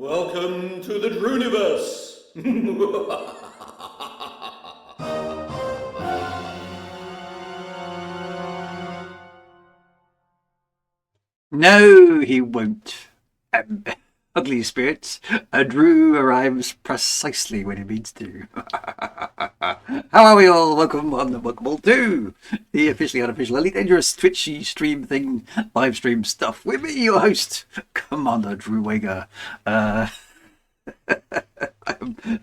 Welcome to the Drooniverse! No, he won't. Ugly spirits. Drew arrives precisely when he means to. How are we all? Welcome on the welcome all to the officially unofficial Elite Dangerous Twitchy stream thing, live stream stuff with me, your host, Commander Drew Wager. I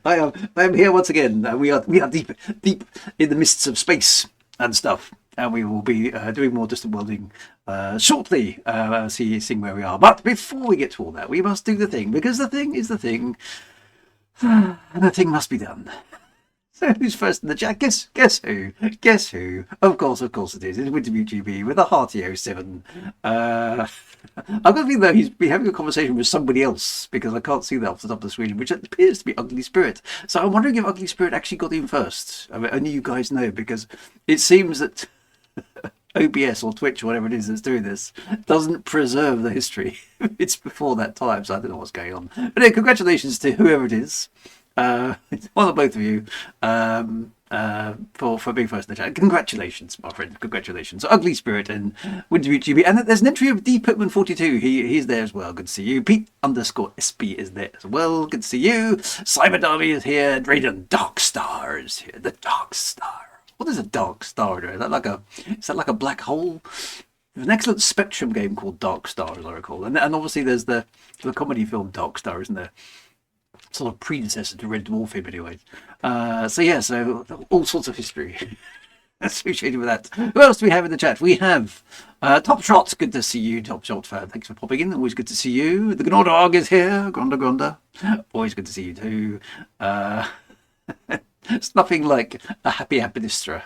am here once again. We are deep in the mists of space and stuff, and we will be doing more distant worlding shortly. Seeing where we are. But before we get to all that, we must do the thing, because the thing is the thing, and the thing must be done. So who's first in the chat? Guess who? Guess who? Of course it is. It's Wintermute GB with a hearty 07. I've got to think though he's been having a conversation with somebody else, because I can't see that off the top of the screen, which appears to be Ugly Spirit. So I'm wondering if Ugly Spirit actually got in first. I mean, only you guys know, because it seems that OBS or Twitch or whatever it is that's doing this doesn't preserve the history. It's before that time, so I don't know what's going on. But anyway, congratulations to whoever it is. It's one of both of you for being first in the chat. Congratulations, my friend. Congratulations. So, Ugly Spirit and Wintermute GB. And there's an entry of D Pitman42. He's there as well. Good to see you. Pete_SP is there as well. Good to see you. Cyber Derby is here. Drayden Darkstar is here. The Darkstar. What is a dark star? Is that like a black hole? There's an excellent Spectrum game called Dark Star, as I recall, and obviously there's the comedy film Dark Star, isn't there? Sort of predecessor to Red Dwarf him, anyway. So all sorts of history associated with that. Who else do we have in the chat? We have Top Shot. Good to see you, Top Shot fan. Thanks for popping in. Always good to see you. The Gnordog is here. Gronda. Always good to see you too. It's nothing like a happy apidistra.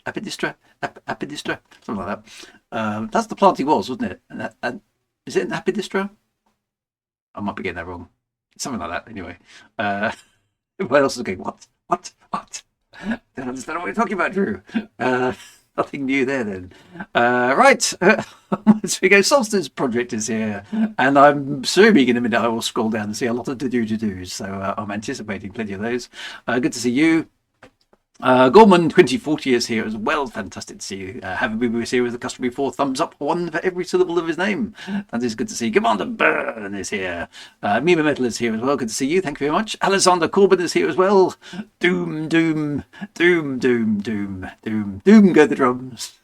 Apidistra? Something like that. That's the plant he was, wasn't it? And is it an apidistra? I might be getting that wrong. Something like that, anyway. What else is going? What? I don't understand what you're talking about, Drew. Nothing new there, then. Right. So we go. Solstice Project is here. And I'm assuming in a minute I will scroll down and see a lot of to-do-to-dos. So I'm anticipating plenty of those. Good to see you. Gorman 2040 is here as well. Fantastic to see you. Have Boo is here with the customary 4 thumbs up, 1 for every syllable of his name. That is good to see. Commander Burn is here. Mima Metal is here as well. Good to see you. Thank you very much. Alexander Corbin is here as well. Doom go the drums.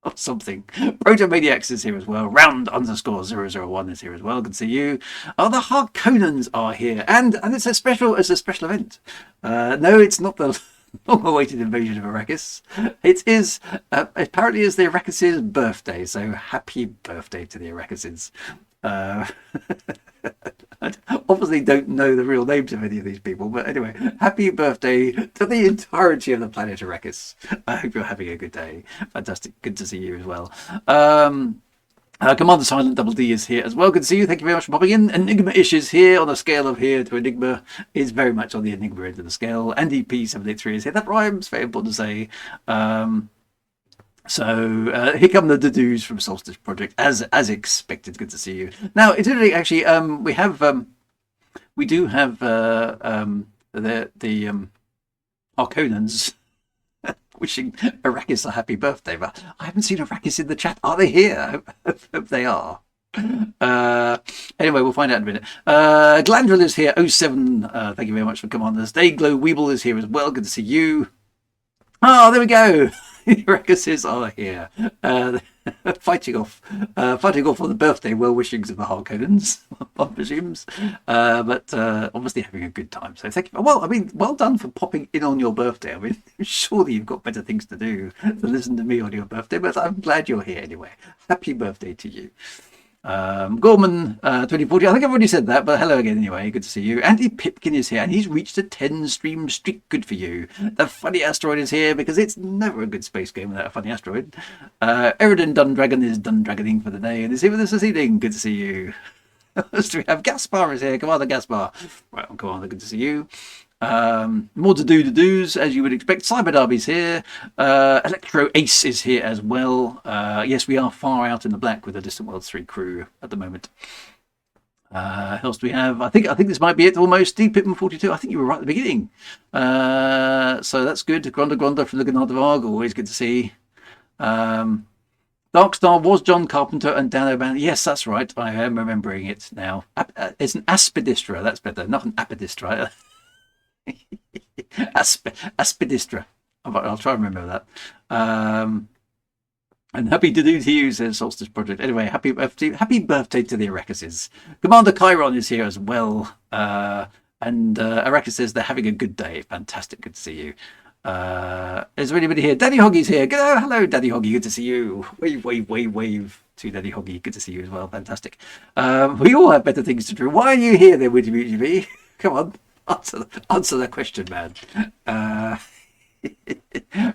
Or something. Protomaniacs is here as well. Round_001 is here as well. Good to see you. Oh, the Harkonnens are here. And it's a special event. No, it's not the long-awaited invasion of Arrakis. It is apparently is the Arrakis' birthday, so happy birthday to the Arrakis. I obviously don't know the real names of any of these people, but anyway, happy birthday to the entirety of the planet Arrakis. I hope you're having a good day. Fantastic. Good to see you as well. Commander Silent Double D is here as well. Good to see you. Thank you very much for popping in. Enigma-ish is here on a scale of here to Enigma. Is very much on the Enigma end of the scale. Andy P783 is here. That rhymes. Very important to say. So here come the to-dos from Solstice Project as expected. Good to see you. Now, incidentally, actually, we do have the Harkonnens wishing Arrakis a happy birthday, but I haven't seen Arrakis in the chat. Are they here? I hope they are. Anyway, we'll find out in a minute. Glandrel is here. 07. Thank you very much for Commanders. Dayglow Weeble is here as well. Good to see you. Oh, there we go. Arrakis are here. Fighting off on the birthday well-wishings of the Harkonnens, one presumes, but obviously having a good time. So thank you. Well, I mean, well done for popping in on your birthday. I mean, surely you've got better things to do than listen to me on your birthday, but I'm glad you're here anyway. Happy birthday to you. Gorman 2040, I think I've already said that, but hello again anyway. Good to see you. Andy Pipkin is here, and he's reached a 10 stream streak. Good for you. The Funny Asteroid is here, because it's never a good space game without a funny asteroid. Eridan Dundragon is Dundragoning for the day, and is here with us this evening. Good to see you. So we have Gaspar is here. Commander Gaspar. Right, Commander, good to see you. More to-dos, as you would expect. Cyber Derby's here. Electro Ace is here as well. Yes, we are far out in the black with the Distant Worlds 3 crew at the moment. Who else do we have? I think this might be it almost. D Pitman 42. I think you were right at the beginning. So that's good. Gronda from the Gnardavarg, always good to see. Darkstar was John Carpenter and Dan O'Bannon. Yes, that's right. I am remembering it now. It's an aspidistra. That's better. Not an apidistra. Aspidistra. I'll try and remember that. And happy to do to you, says Solstice Project. Anyway, happy birthday to the Arakises. Commander Chiron is here as well. And Arrakis says they're having a good day. Fantastic. Good to see you. Is there anybody here? Daddy Hoggy's here. Hello, Daddy Hoggy. Good to see you. Wave to Daddy Hoggy. Good to see you as well. Fantastic. We all have better things to do. Why are you here then, WGB? Come on. Answer that question, man.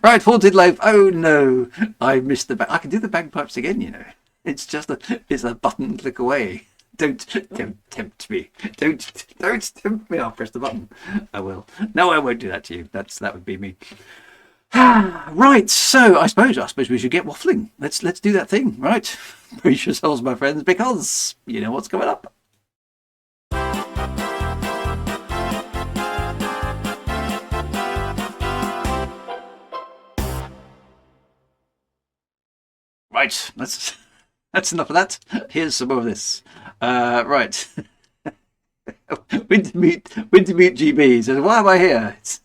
Right, Haunted Loaf. Oh no, I missed the I can do the bagpipes again, you know. It's just a button click away. Don't tempt me. Don't tempt me. I'll press the button. I will. No, I won't do that to you. That would be me. Right, so I suppose we should get waffling. Let's do that thing, right? Brace yourselves, my friends, because you know what's coming up. Right, that's enough of that. Here's some more of this. Right. Wintermute GB says, "Why am I here?" It's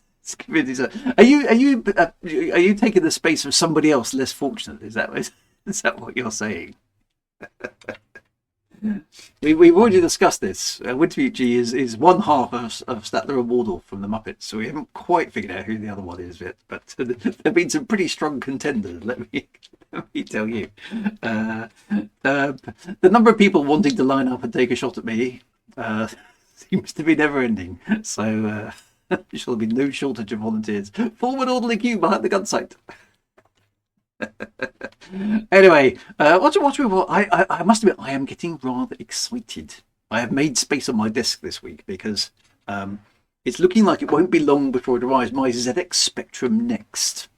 are you taking the space of somebody else less fortunate? Is that what you're saying? We've already discussed this. Wintermute G is one half of Statler and Wardle from the Muppets, so we haven't quite figured out who the other one is yet. But there've been some pretty strong contenders. Let me tell you. The number of people wanting to line up and take a shot at me seems to be never ending. So there shall be no shortage of volunteers. Forward orderly queue behind the gun sight. Anyway, I must admit, I am getting rather excited. I have made space on my desk this week because it's looking like it won't be long before it arrives. My ZX Spectrum Next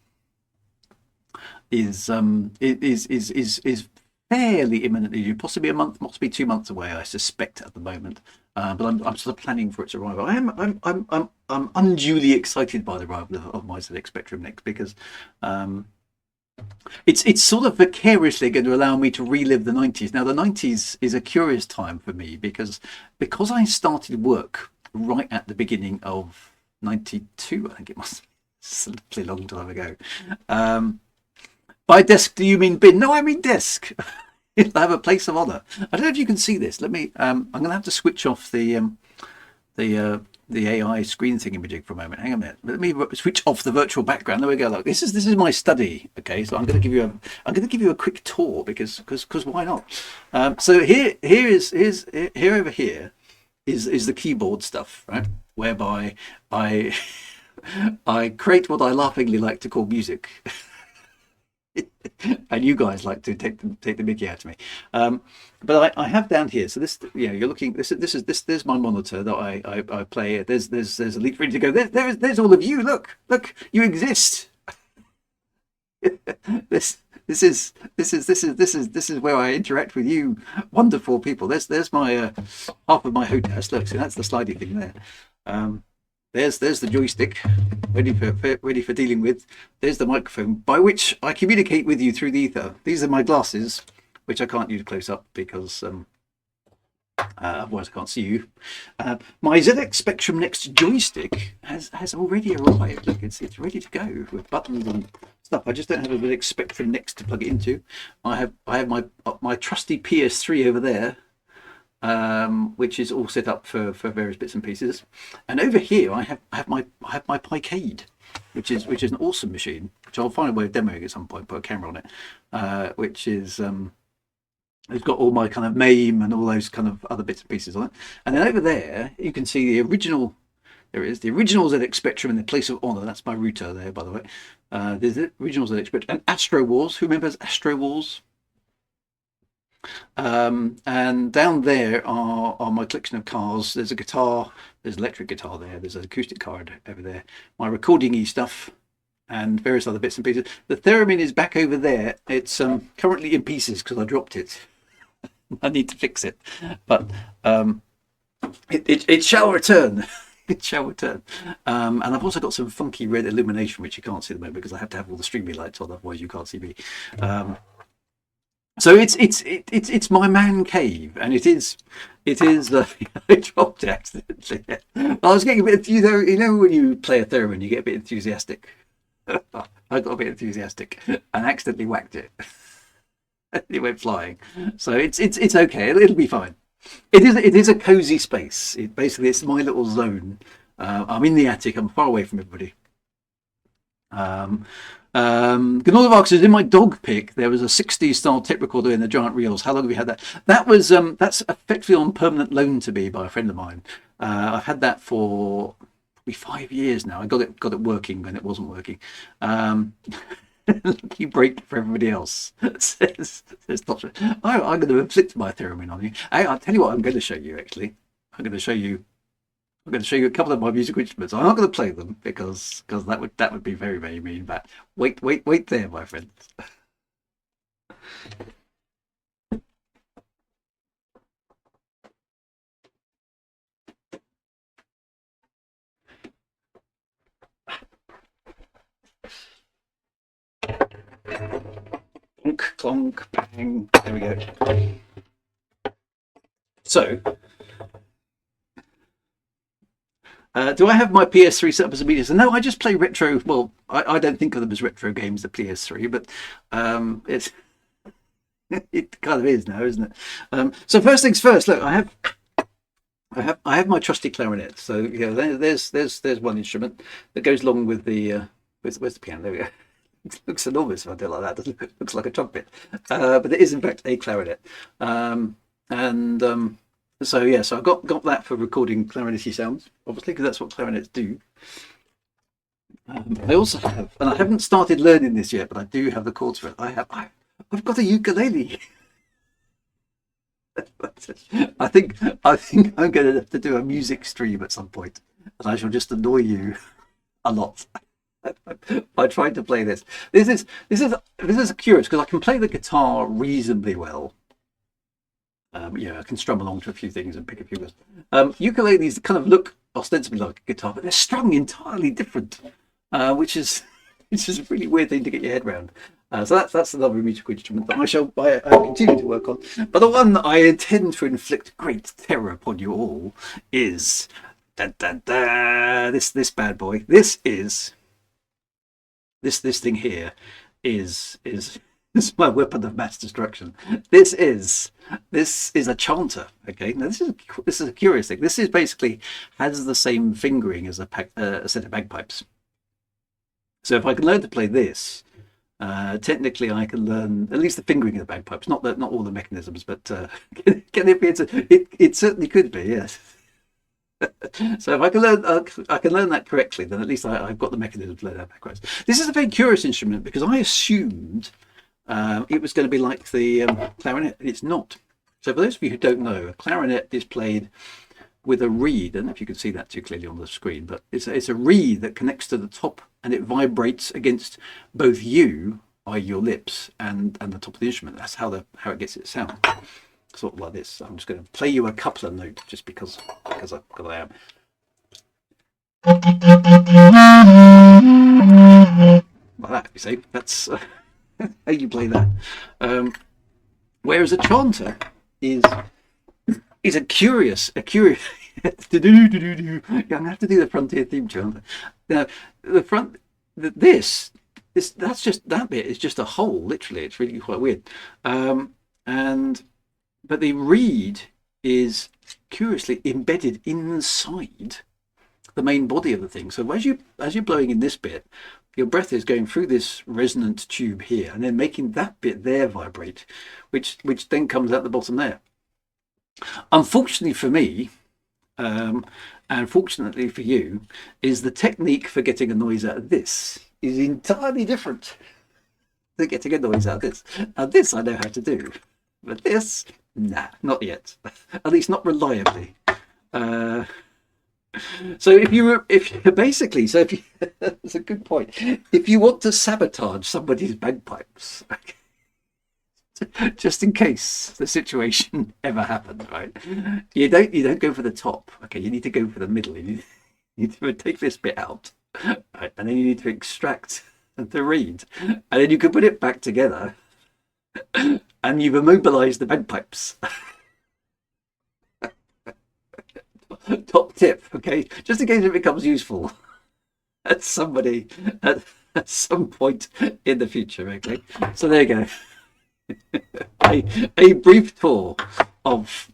is fairly imminently due, possibly a month, possibly 2 months away, I suspect at the moment. But I'm sort of planning for its arrival. I'm unduly excited by the arrival of my ZX Spectrum Next because it's sort of vicariously going to allow me to relive the 90s. Now, the 90s is a curious time for me because I started work right at the beginning of 92, I think it must be. It's a lovely long time ago. By desk, do you mean bin? No, I mean desk. It'll have a place of honour. I don't know if you can see this. Let me. I'm going to have to switch off the AI screen thingamajig for a moment. Hang on a minute. Let me switch off the virtual background. There we go. Look, this is my study. Okay, so I'm going to give you a quick tour because why not? So here over here is the keyboard stuff, right? Whereby I create what I laughingly like to call music. And you guys like to take the mickey out of me, but I have down here. So this, you know, you're looking. There's my monitor that I play. There's a link ready to go. There's all of you. Look, you exist. This is where I interact with you, wonderful people. There's my half of my hostess. Look, so that's the slidey thing there. There's the joystick, ready for dealing with. There's the microphone by which I communicate with you through the ether. These are my glasses, which I can't use close up because otherwise I can't see you. My ZX Spectrum Next joystick has already arrived. Look, it's ready to go with buttons and stuff. I just don't have a ZX Spectrum Next to plug it into. I have my trusty PS3 over there. Which is all set up for various bits and pieces, and over here I have my Picade, which is an awesome machine, which I'll find a way of demoing at some point. Put a camera on it, which is it's got all my kind of MAME and all those kind of other bits and pieces on it. And then over there you can see the original. There it is, the original ZX Spectrum in the place of honour. That's my router there, by the way. There's the original ZX Spectrum and Astro Wars. Who remembers Astro Wars? And down there are my collection of cars. There's a guitar, there's an electric guitar there, there's an acoustic card over there, my recording-y stuff, and various other bits and pieces. The theremin is back over there. It's currently in pieces because I dropped it. I need to fix it, but It shall return. It shall return. And I've also got some funky red illumination, which you can't see at the moment because I have to have all the streamy lights on, otherwise you can't see me. So it's my man cave, and it is. I dropped it accidentally. I was getting a bit. You know when you play a theremin, you get a bit enthusiastic. I got a bit enthusiastic and accidentally whacked it. It went flying. So it's okay. It'll be fine. It is a cozy space. It's my little zone. I'm in the attic. I'm far away from everybody. Gnolvark says, in my dog pick, there was a 60s style tape recorder in the giant reels. How long have you had that? That's effectively on permanent loan to me by a friend of mine. I've had that for probably 5 years now. I got it working when it wasn't working. Lucky break for everybody else. says I'm going to inflict my theremin on you. I'll tell you what I'm going to show you, actually. I'm going to show you a couple of my musical instruments. I'm not going to play them because that would be very, very mean. But wait there, my friends. Clonk, clonk, bang. There we go. So, do I have my PS3 set up as a media? No, I just play retro. Well, I don't think of them as retro games, the PS3, but it's it kind of is now, isn't it? So first things first. Look, I have my trusty clarinet. So yeah, there's one instrument that goes along with the where's the piano? There we go. It looks enormous if I do it like that. Doesn't it? Looks like a trumpet, but it is in fact a clarinet. So yeah, so I got that for recording clarinety sounds, obviously, because that's what clarinets do. I also have, and I haven't started learning this yet, but I do have the chords for it. I've got a ukulele. I think I'm going to have to do a music stream at some point, and I shall just annoy you a lot. I tried to play this. This is curious because I can play the guitar reasonably well. Yeah, I can strum along to a few things and pick a few words. Ukuleles kind of look ostensibly like a guitar, but they're strung entirely different, which is a really weird thing to get your head around. So that's another musical instrument that I continue to work on. But the one that I intend to inflict great terror upon you all is this bad boy. This thing here is my weapon of mass destruction. This is a chanter. Okay, now this is a curious thing. This is basically has the same fingering as a set of bagpipes. So if I can learn to play this, technically I can learn at least the fingering of the bagpipes, not all the mechanisms, but can it be? It certainly could be, yes. So if I can learn that correctly, then at least I've got the mechanism to learn that backwards. This is a very curious instrument because I assumed it was going to be like the clarinet, and it's not. So for those of you who don't know, a clarinet is played with a reed. I don't know if you can see that too clearly on the screen, but it's a reed that connects to the top, and it vibrates against both you, i.e. your lips, and the top of the instrument. That's how it gets its sound. Sort of like this. I'm just going to play you a couple of notes just because I am. Like that, you see. That's how you play that. Whereas a chanter is a curious. I'm going to have to do the Frontier theme chanter. Now, that's just that bit is just a hole. Literally, it's really quite weird. But the reed is curiously embedded inside the main body of the thing. So as you're blowing in this bit, your breath is going through this resonant tube here, and then making that bit there vibrate, which then comes out the bottom there. Unfortunately for me, and fortunately for you, is the technique for getting a noise out of this is entirely different than getting a noise out of this. Now this I know how to do, but this, nah, not yet. At least not reliably. So that's a good point. If you want to sabotage somebody's bagpipes, just in case the situation ever happened, right? You don't go for the top. Okay, you need to go for the middle. You need to take this bit out, right? And then you need to extract the reed, and then you can put it back together, and you've immobilized the bagpipes. Top tip, okay, just in case it becomes useful at somebody at some point in the future. Okay, so there you go. a brief tour of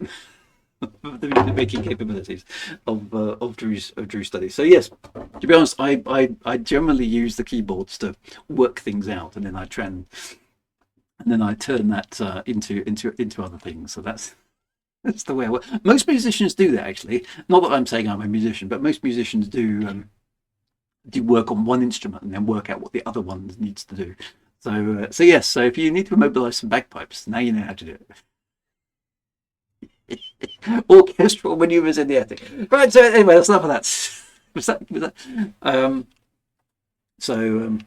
the music making capabilities of Drew's studies. So yes, to be honest, I generally use the keyboards to work things out, and then I turn that into other things. So that's the way I work. Most musicians do that, actually. Not that I'm saying I'm a musician, but most musicians do work on one instrument and then work out what the other one needs to do. So yes. So if you need to immobilize some bagpipes, now you know how to do it. Orchestral maneuvers in the attic. Right. So anyway, that's enough of that. Was that? So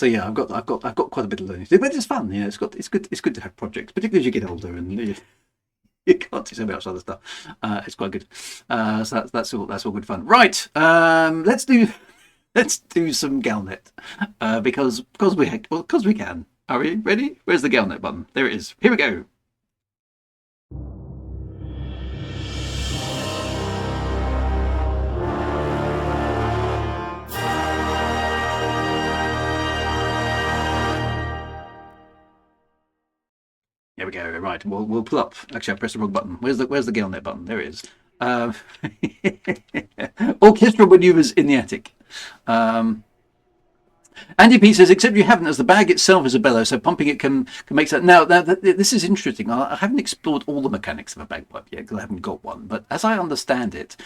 yeah, I've got quite a bit of learning to do, but it's fun. Yeah, it's good to have projects, particularly as you get older and you can't do so much other stuff. It's quite good. So that's all good fun. Right. Let's do some Galnet because we can. Are we ready? Where's the Galnet button? There it is. Here we go. There we go. Right, we'll pull up. Actually, I pressed the wrong button. Where's the Galnet button? There it is. Orchestral maneuvers in the attic. Andy P says, except you haven't, as the bag itself is a bellow, so pumping it can make that. Now, this is interesting. I haven't explored all the mechanics of a bagpipe yet because I haven't got one. But as I understand it,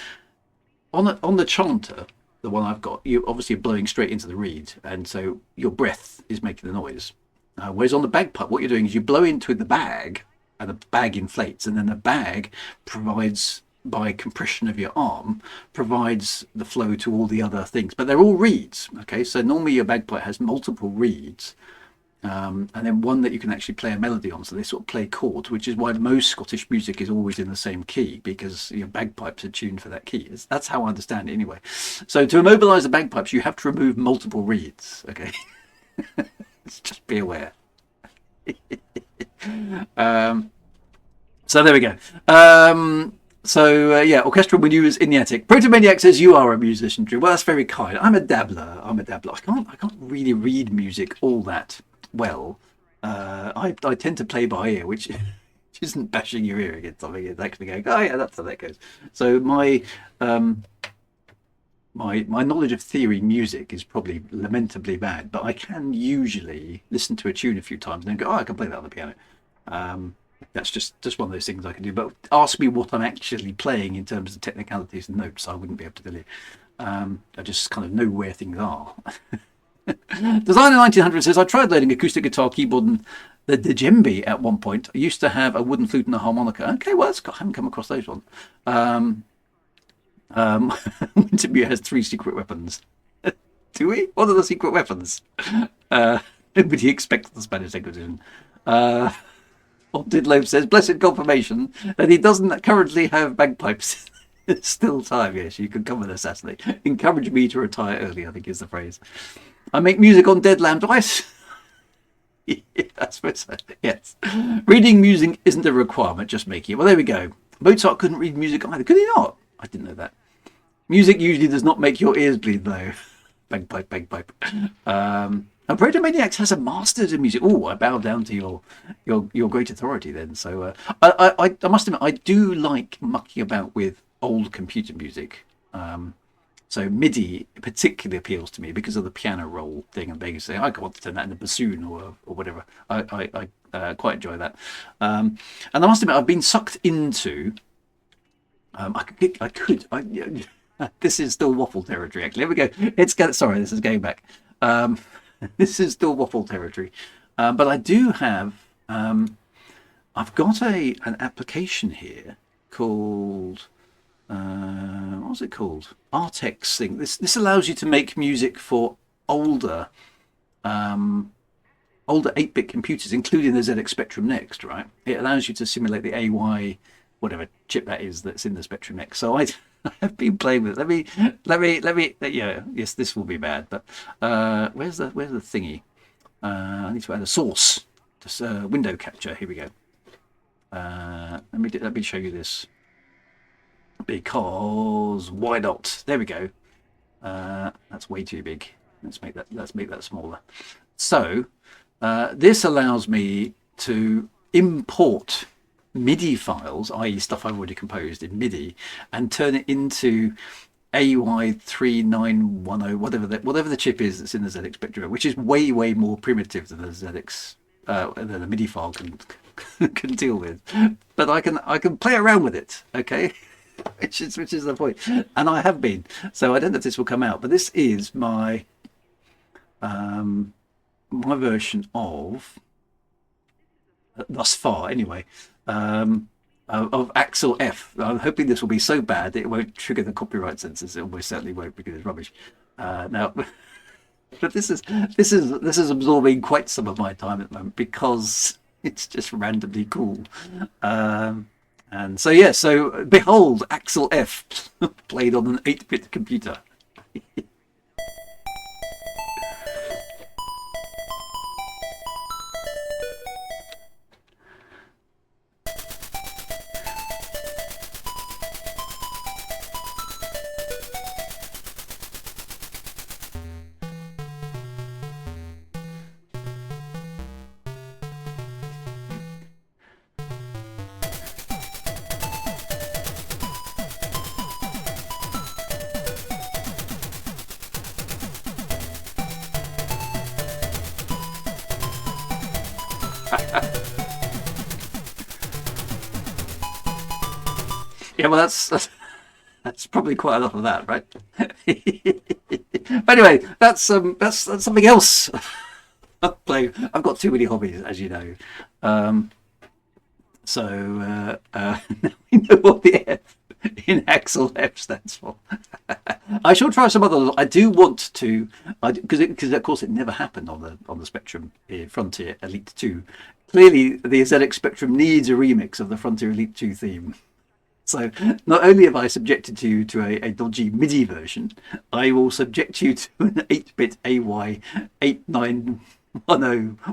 on the chanter, the one I've got, you obviously are blowing straight into the reed, and so your breath is making the noise. Whereas on the bagpipe, what you're doing is you blow into the bag, and the bag inflates, and then the bag provides, by compression of your arm, provides the flow to all the other things. But they're all reeds, okay? So normally your bagpipe has multiple reeds, and then one that you can actually play a melody on. So they sort of play chords, which is why most Scottish music is always in the same key, because your bagpipes are tuned for that key. That's how I understand it anyway. So to immobilize the bagpipes, you have to remove multiple reeds, okay? Just be aware. So there we go. Yeah, orchestral maneuvers in the attic. Protomaniac says you are a musician, Drew. Well, that's very kind. I'm a dabbler. I can't really read music all that well. I tend to play by ear, which isn't bashing your ear against something. It's actually going, oh yeah, that's how that goes. So my knowledge of theory music is probably lamentably bad, but I can usually listen to a tune a few times and then go, oh, I can play that on the piano. That's just one of those things I can do. But ask me what I'm actually playing in terms of technicalities and notes, I wouldn't be able to tell you. I just kind of know where things are. Designer 1900 says, I tried learning acoustic guitar, keyboard, and the djembe at one point. I used to have a wooden flute and a harmonica. Okay, well, I haven't come across those ones. Wintermute has 3 secret weapons. Do we? What are the secret weapons? Nobody expects the Spanish Inquisition. Didloaf says, blessed confirmation that he doesn't currently have bagpipes. It's still time. Yes, you can come and assassinate. Encourage me to retire early, I think is the phrase. I make music on dead lamb twice. Yeah, that's what I said. Yes. Reading music isn't a requirement, just making it. Well, there we go. Mozart couldn't read music either. Could he not? I didn't know that. Music usually does not make your ears bleed, though. Bagpipe. And Protomaniacs has a master's in music. Oh, I bow down to your great authority then. So I must admit, I do like mucking about with old computer music. So MIDI particularly appeals to me because of the piano roll thing, and being saying I want to turn that into bassoon or whatever. I quite enjoy that. And I must admit, I've been sucked into. This is still waffle territory. Actually, here we go. Sorry, this is going back. This is still waffle territory, but I do have. I've got an application here called. What's it called? Artex thing. This allows you to make music for older older 8-bit computers, including the ZX Spectrum Next, right? It allows you to simulate the AY, whatever chip that is that's in the Spectrum Next. So I have been playing with it. Let me. Yeah, yes, this will be bad. But where's the thingy? I need to add a source. Just window capture. Here we go. Let me show you this. Because why not? There we go. That's way too big. Let's make that smaller. So this allows me to import MIDI files, i.e. stuff I've already composed in MIDI, and turn it into AY3910, whatever the chip is that's in the ZX Spectrum, which is way more primitive than the ZX than the MIDI file can deal with. But I can play around with it, okay? which is the point, and I have been. So I don't know if this will come out, but this is my my version of, thus far anyway, of Axel F. I'm hoping this will be so bad that it won't trigger the copyright censors. It almost certainly won't, because it's rubbish. Now, but this is absorbing quite some of my time at the moment because it's just randomly cool. And so yeah, so behold, Axel F played on an 8-bit computer. Yeah, well, that's probably quite enough of that, right? But anyway, that's something else. I've got too many hobbies, as you know. So now we know what the F in Axel F stands for. I shall try some other. I do want to, because of course it never happened on the Spectrum Frontier Elite 2. Clearly, the ZX Spectrum needs a remix of the Frontier Elite 2 theme. So not only have I subjected you to a dodgy MIDI version, I will subject you to an 8-bit AY8910,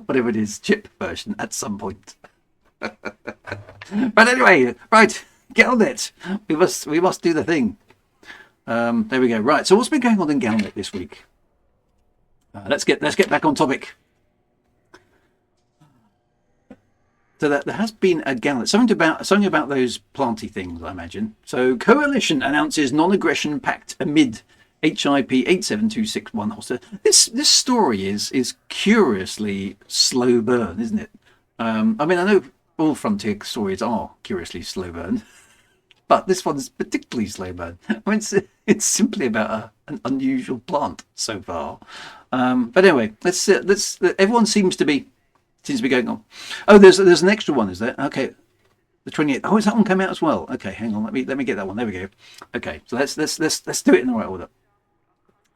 whatever it is, chip version at some point. But anyway, right, Galnet. We must do the thing. There we go. Right. So what's been going on in Galnet this week? Let's get back on topic. So there has been a Galnet, something about those planty things, I imagine. So Coalition announces non-aggression pact amid HIP 87261 hostage. This story is curiously slow burn, isn't it? I mean, I know all Frontier stories are curiously slow burn, but this one's particularly slow burn. I mean, it's simply about an unusual plant so far. But anyway, let's. Everyone seems to be going on. Oh, there's an extra one, is there? Okay, the 28th. Oh, is that one come out as well? Okay, hang on. Let me get that one. There we go. Okay, so let's do it in the right order.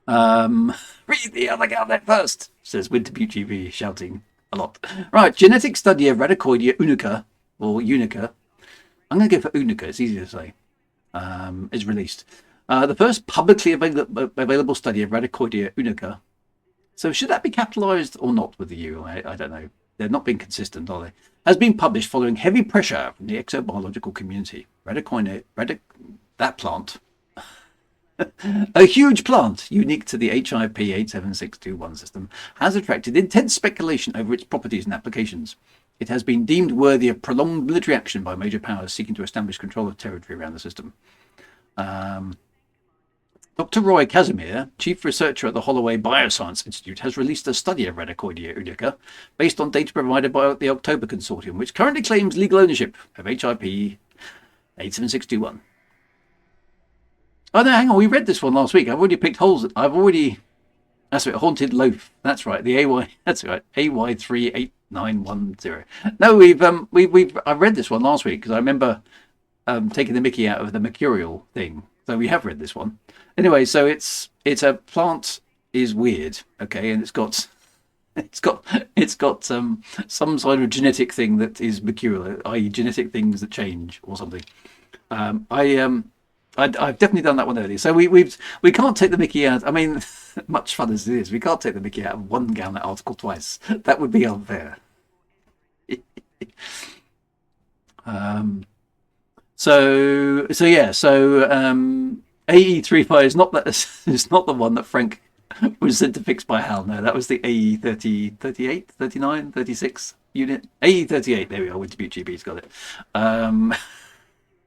Read the other Galnet first, says Winterbutte TV, shouting a lot. Right, genetic study of Radicoidea unica, or unica. I'm going to go for unica. It's easy to say. Is released. The first publicly available study of Radicoidea unica. So should that be capitalized or not with the U? I don't know. They're not being consistent, are they? Has been published following heavy pressure from the exobiological community. That plant, a huge plant unique to the HIP 87621 system, has attracted intense speculation over its properties and applications. It has been deemed worthy of prolonged military action by major powers seeking to establish control of territory around the system. Dr. Roy Casimir, chief researcher at the Holloway Bioscience Institute, has released a study of Radicoidea unica based on data provided by the October Consortium, which currently claims legal ownership of HIP 87621. Oh no, hang on, we read this one last week. I've already picked holes. That's right, Haunted Loaf. That's right, the AY. That's right, AY38910. No, I've read this one last week because I remember taking the mickey out of the mercurial thing. So we have read this one. Anyway, so it's a plant is weird, okay, and it's got it's got some sort of genetic thing that is mercurial, i.e., genetic things that change or something. I've definitely done that one earlier. So we can't take the Mickey out. I mean, much fun as it is, we can't take the Mickey out of one Galnet article twice. That would be unfair. So yeah. So AE35 is not that. It's not the one that Frank was sent to fix by Hal. No, that was the AE30, 38, 39, 36 unit. AE38. There we are. With Dubuque GB's got it.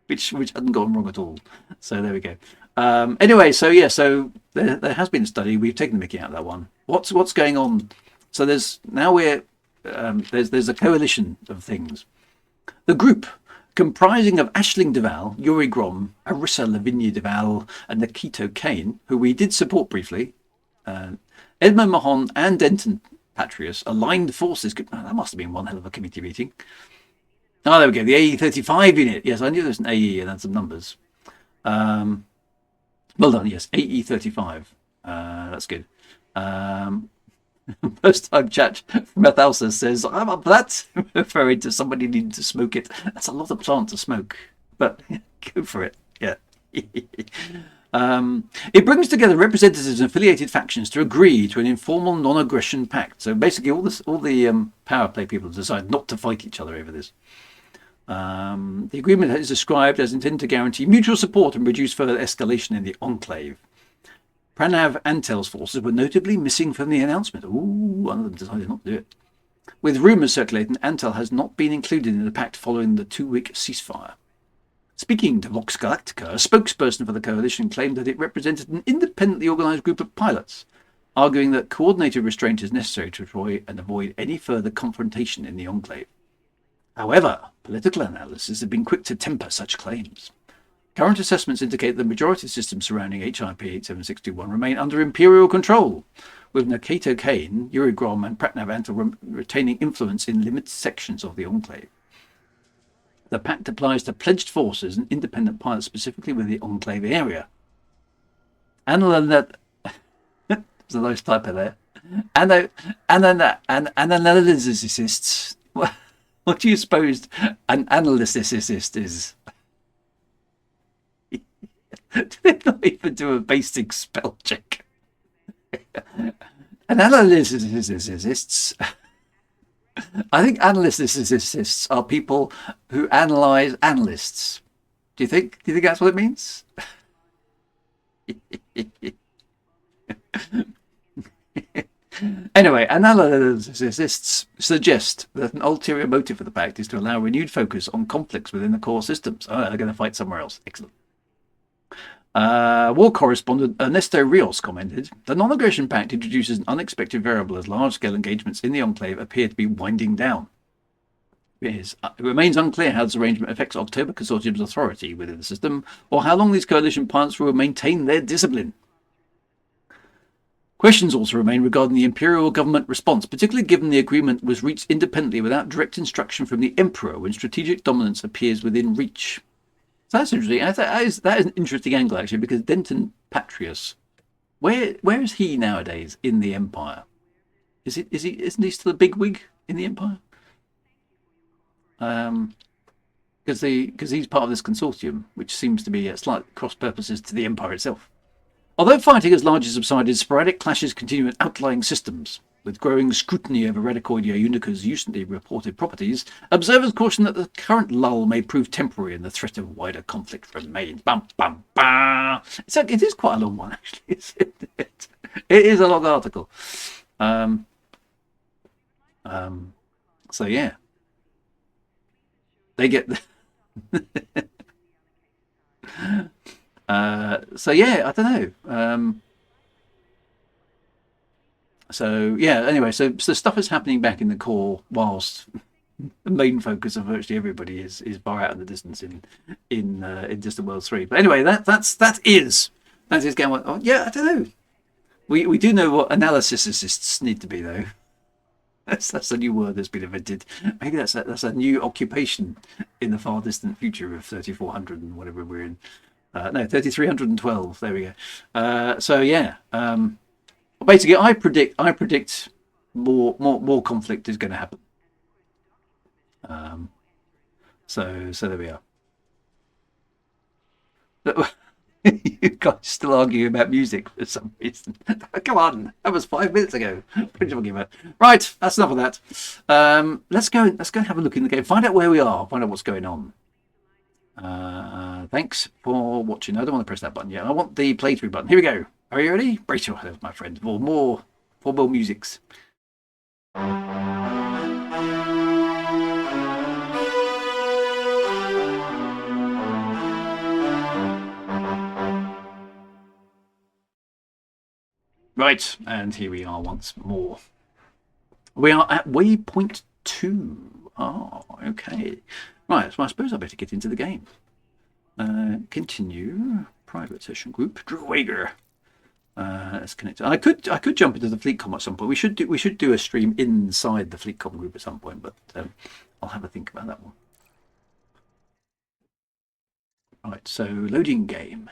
Which hasn't gone wrong at all. So there we go. Anyway, so yeah, so there has been a study. We've taken the Mickey out of that one. What's going on? So there's a coalition of things. The group, comprising of Aisling Duval, Yuri Grom, Arissa Lavinia Duval, and Nikito Kane, who we did support briefly, Edmund Mahon and Denton Patrius aligned forces. That must have been one hell of a committee meeting. Oh, there we go. The AE35 unit. Yes, I knew there was an AE and then some numbers. Well done. Yes, AE35. That's good. First time chat from Methalsa says, I'm up for that. Referring to somebody needing to smoke it. That's a lot of plant to smoke, but go for it. Yeah. It brings together representatives of affiliated factions to agree to an informal non-aggression pact. So basically, all the power play people have decided not to fight each other over this. The agreement is described as intended to guarantee mutual support and reduce further escalation in the enclave. Pranav Antel's forces were notably missing from the announcement. Ooh, one of them decided not to do it. With rumours circulating, Antel has not been included in the pact following the 2-week ceasefire. Speaking to Vox Galactica, a spokesperson for the coalition claimed that it represented an independently organised group of pilots, arguing that coordinated restraint is necessary to try and avoid any further confrontation in the enclave. However, political analysts have been quick to temper such claims. Current assessments indicate the majority of systems surrounding HIP 87621 remain under Imperial control, with Nikito Kane, Yuri Grom and Pratnav Antel retaining influence in limited sections of the enclave. The pact applies to pledged forces and independent pilots specifically within the enclave area. There's a nice typo there. Analysts. What do you suppose an analyst is? Do they not even do a basic spell check? An analysts. I think analysts are people who analyze analysts. Do you think that's what it means? Anyway, analysts suggest that an ulterior motive for the pact is to allow renewed focus on conflicts within the core systems. Oh, they're going to fight somewhere else. Excellent. War correspondent Ernesto Rios commented, the non-aggression pact introduces an unexpected variable as large-scale engagements in the enclave appear to be winding down. It remains unclear how this arrangement affects October Consortium's authority within the system, or how long these coalition pilots will maintain their discipline. Questions also remain regarding the Imperial government response, particularly given the agreement was reached independently without direct instruction from the Emperor when strategic dominance appears within reach. So that's interesting. That is an interesting angle, actually, because Denton Patrius, where is he nowadays in the Empire? Isn't he still a bigwig in the Empire? Because he's part of this consortium, which seems to be at slight cross purposes to the Empire itself. Although fighting has largely subsided, sporadic clashes continue in outlying systems. With growing scrutiny over Radicoidia Unica's recently reported properties, observers caution that the current lull may prove temporary and the threat of wider conflict remains. Bum, bum, bum. It is quite a long one, actually, isn't it? It is a long article. So, yeah. They get... so, yeah, I don't know. So yeah, anyway, so stuff is happening back in the core, whilst the main focus of virtually everybody is far out in the distance in Distant Worlds 3. But anyway, that is going on. Oh, yeah, I don't know. We do know what analysists need to be, though. That's a new word that's been invented. Maybe that's a new occupation in the far distant future of 3400 and whatever we're in. No, 3312. There we go. So yeah. Basically, I predict more conflict is going to happen. So there we are. You guys still arguing about music for some reason. Come on, that was 5 minutes ago. What are you talking about? Right, that's enough of that. Let's go and have a look in the game. Find out where we are. Find out what's going on. Thanks for watching. I don't want to press that button yet. I want the playthrough button. Here we go. Are you ready? Brace yourself, my friend, for more musics. Right, and here we are once more. We are at waypoint 2. Oh, okay. Right, so I suppose I better get into the game. Continue. Private session group. Drew Wager. Let's connect. I could jump into the FleetCom at some point. We should do a stream inside the FleetCom group at some point, but I'll have a think about that one. Right, so loading game.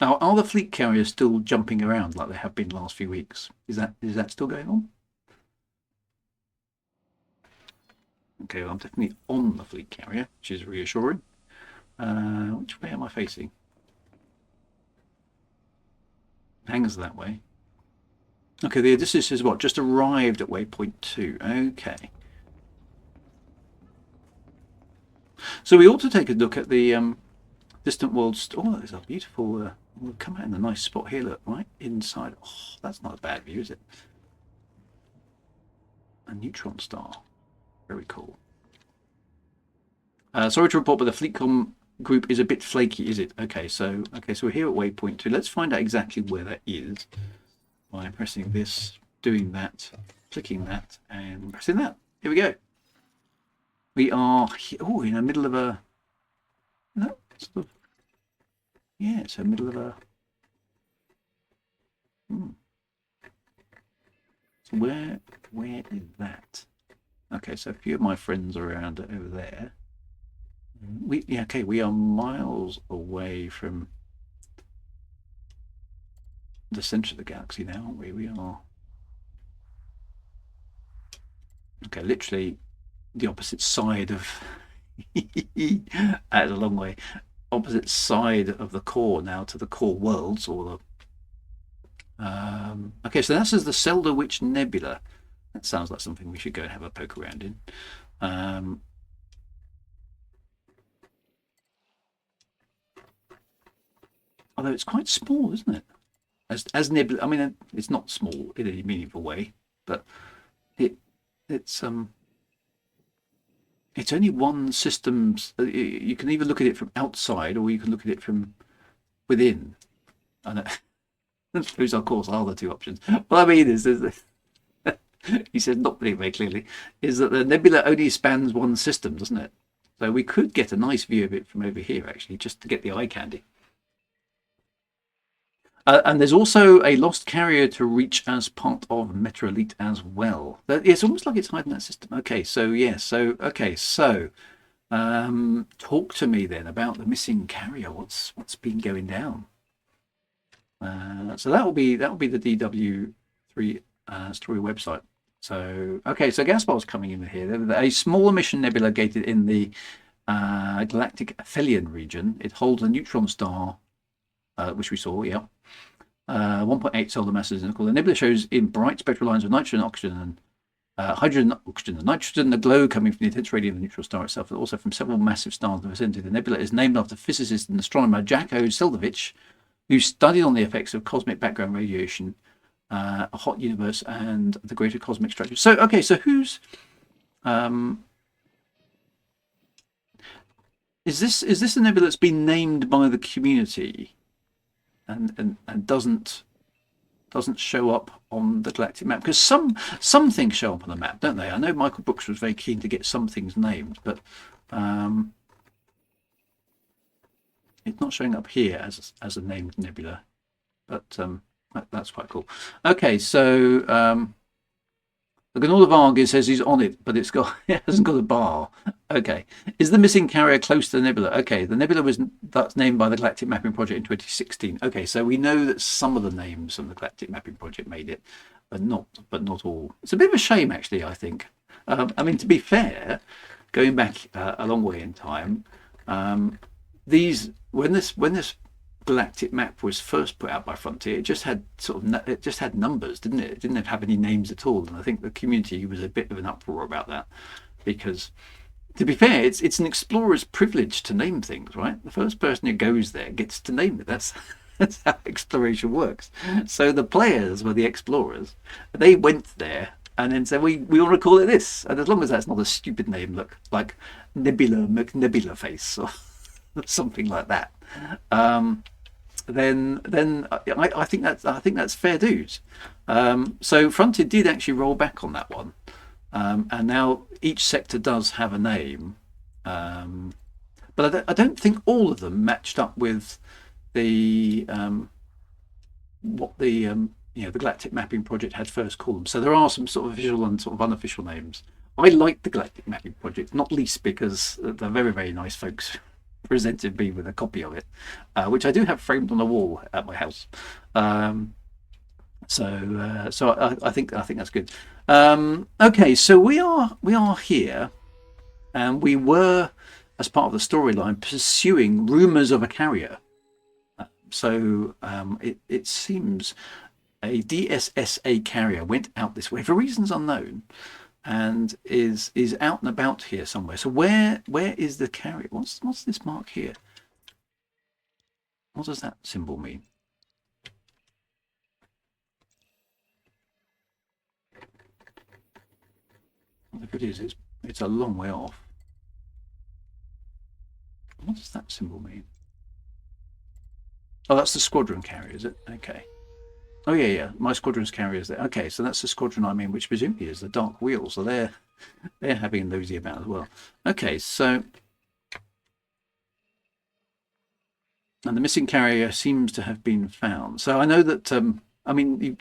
Now, are the fleet carriers still jumping around like they have been the last few weeks? Is that still going on? Okay, well, I'm definitely on the fleet carrier, which is reassuring. Which way am I facing? Hangs that way. Okay, the Odysseus is what? Just arrived at waypoint 2. Okay. So we ought to take a look at the distant worlds. Oh, there's a beautiful. We'll come out in a nice spot here. Look, right inside. Oh, that's not a bad view, is it? A neutron star. Very cool. Sorry to report, but the FleetCom group is a bit flaky, is it? Okay, so we're here at waypoint 2. Let's find out exactly where that is by pressing this, doing that, clicking that, and pressing that. Here we go. We are in the middle of a. No, sort of, yeah, it's a middle of a. So where is that? Okay, so a few of my friends are around over there. We are miles away from the center of the galaxy now, aren't we? We are. Okay, literally the opposite side of. That's a long way. Opposite side of the core now to the core worlds, or the. Okay, so this is the Selder Witch Nebula. That sounds like something we should go and have a poke around in. Although it's quite small, isn't it? As Nebula, I mean, it's not small in any meaningful way, but it's only one system. You can either look at it from outside or you can look at it from within. And those, of course, are the two options. What I mean is he said not very clearly, is that the nebula only spans one system, doesn't it? So we could get a nice view of it from over here, actually, just to get the eye candy. And there's also a lost carrier to reach as part of Metrolite as well. It's almost like it's hiding that system. Okay, so talk to me then about the missing carrier. What's been going down? So that will be the DW3 story website. So so Gaspar's coming in here. A smaller mission nebula located in the galactic Aphelion region. It holds a neutron star, which we saw. Yeah. 1.8 solar masses. The nebula shows in bright spectral lines of nitrogen, oxygen, and hydrogen, oxygen, and nitrogen. The glow coming from the intense radiance of the neutron star itself, but also from several massive stars in the vicinity. The nebula is named after physicist and astronomer Jako Seldovich, who studied on the effects of cosmic background radiation, a hot universe, and the greater cosmic structure. So, so who's is this a nebula that's been named by the community? And doesn't show up on the galactic map, because some things show up on the map, don't they? I know Michael Brooks was very keen to get some things named, but it's not showing up here as a named nebula. But that's quite cool. Okay, so the Gnorl of Argus says he's on it, but it hasn't got a bar. Okay. Is the missing carrier close to the Nebula? Okay, the Nebula that's named by the Galactic Mapping Project in 2016. Okay, so we know that some of the names from the Galactic Mapping Project made it, but not all. It's a bit of a shame, actually. I think. I mean, to be fair, going back a long way in time, when this galactic map was first put out by Frontier, it just had numbers, didn't it? It didn't have any names at all, and I think the community was a bit of an uproar about that because, to be fair, it's an explorer's privilege to name things, right? The first person who goes there gets to name it. That's how exploration works. So the players were the explorers. They went there and then said, we want to call it this. And as long as that's not a stupid name, look like Nebula McNebula Face or something like that, then I think that's fair dues. So Frontier did actually roll back on that one. And now each sector does have a name, but I don't think all of them matched up with the what the Galactic Mapping Project had first called them. So there are some sort of official and sort of unofficial names. I like the Galactic Mapping Project, not least because they're very, very nice folks presented me with a copy of it, which I do have framed on the wall at my house. So I think that's good. Okay, so we are here, and we were, as part of the storyline, pursuing rumours of a carrier. So it seems a DSSA carrier went out this way for reasons unknown, and is out and about here somewhere. So where is the carrier? What's this mark here? What does that symbol mean? Whatever it is, it's a long way off. What does that symbol mean? Oh, that's the squadron carrier, is it? Okay. Oh yeah. My squadron's carrier is there. Okay, so that's the squadron I mean, which presumably is the Dark Wheel. So they're having a nosy about as well. Okay, so and the missing carrier seems to have been found. So I know that I mean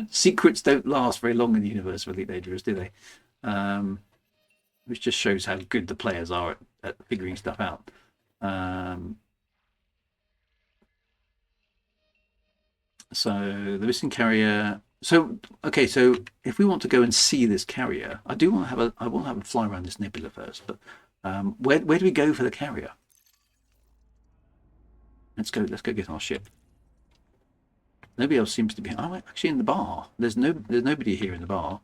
secrets don't last very long in the universe of Elite Dangerous, do they? Which just shows how good the players are at figuring stuff out. So the missing carrier. So okay, so if we want to go and see this carrier, I want to have a fly around this nebula first. But where do we go for the carrier? Let's go get our ship. Nobody else seems to be. Oh, actually, in the bar. There's nobody here in the bar.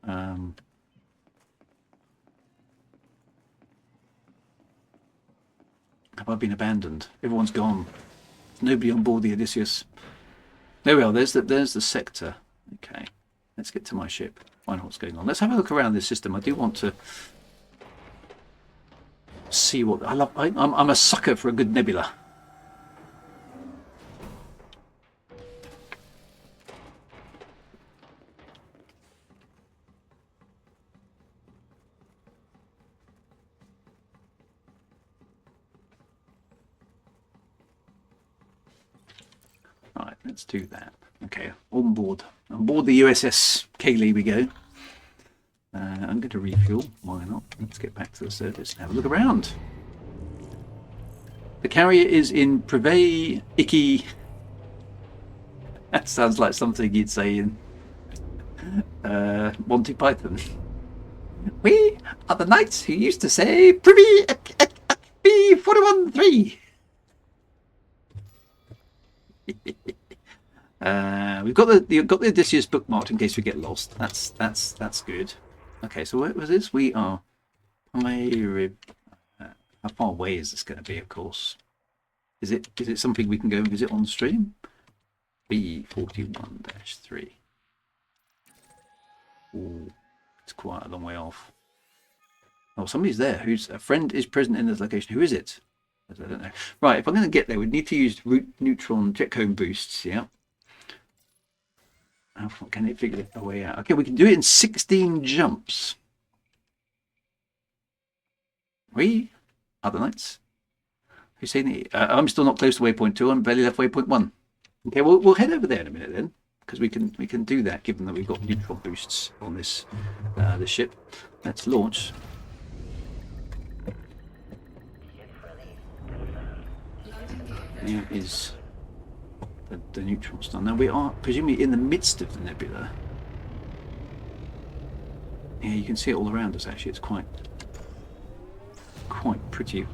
Have I been abandoned? Everyone's gone. There's nobody on board the Odysseus. There we are. There's the sector. Okay, let's get to my ship. Find out what's going on. Let's have a look around this system. I do want to see what I love. I'm a sucker for a good nebula. Right, let's do that. Okay, on board the USS Kaylee we go. I'm going to refuel. Why not? Let's get back to the surface and have a look around. The carrier is in Privé Icky. That sounds like something you'd say in Monty Python. We are the knights who used to say Privy B413. We've got the Odysseus bookmarked in case we get lost. That's good. Okay, so where was this? We are. How far away is this going to be? Of course, is it something we can go and visit on stream? B41-3. Ooh, it's quite a long way off. Oh, somebody's there. Who's a friend is present in this location? Who is it? I don't know. Right, if I'm going to get there, we need to use root neutron jet cone boosts. Yeah. How can it figure a way out? Okay, we can do it in 16 jumps. We are the knights. Who's saying it? I'm still not close to waypoint 2. I'm barely left waypoint 1. Okay, we'll head over there in a minute then, because we can do that given that we've got neutron boosts on this this ship. Let's launch. Here is the neutron star. Now we are presumably in the midst of the nebula. Yeah, you can see it all around us. Actually, it's quite pretty.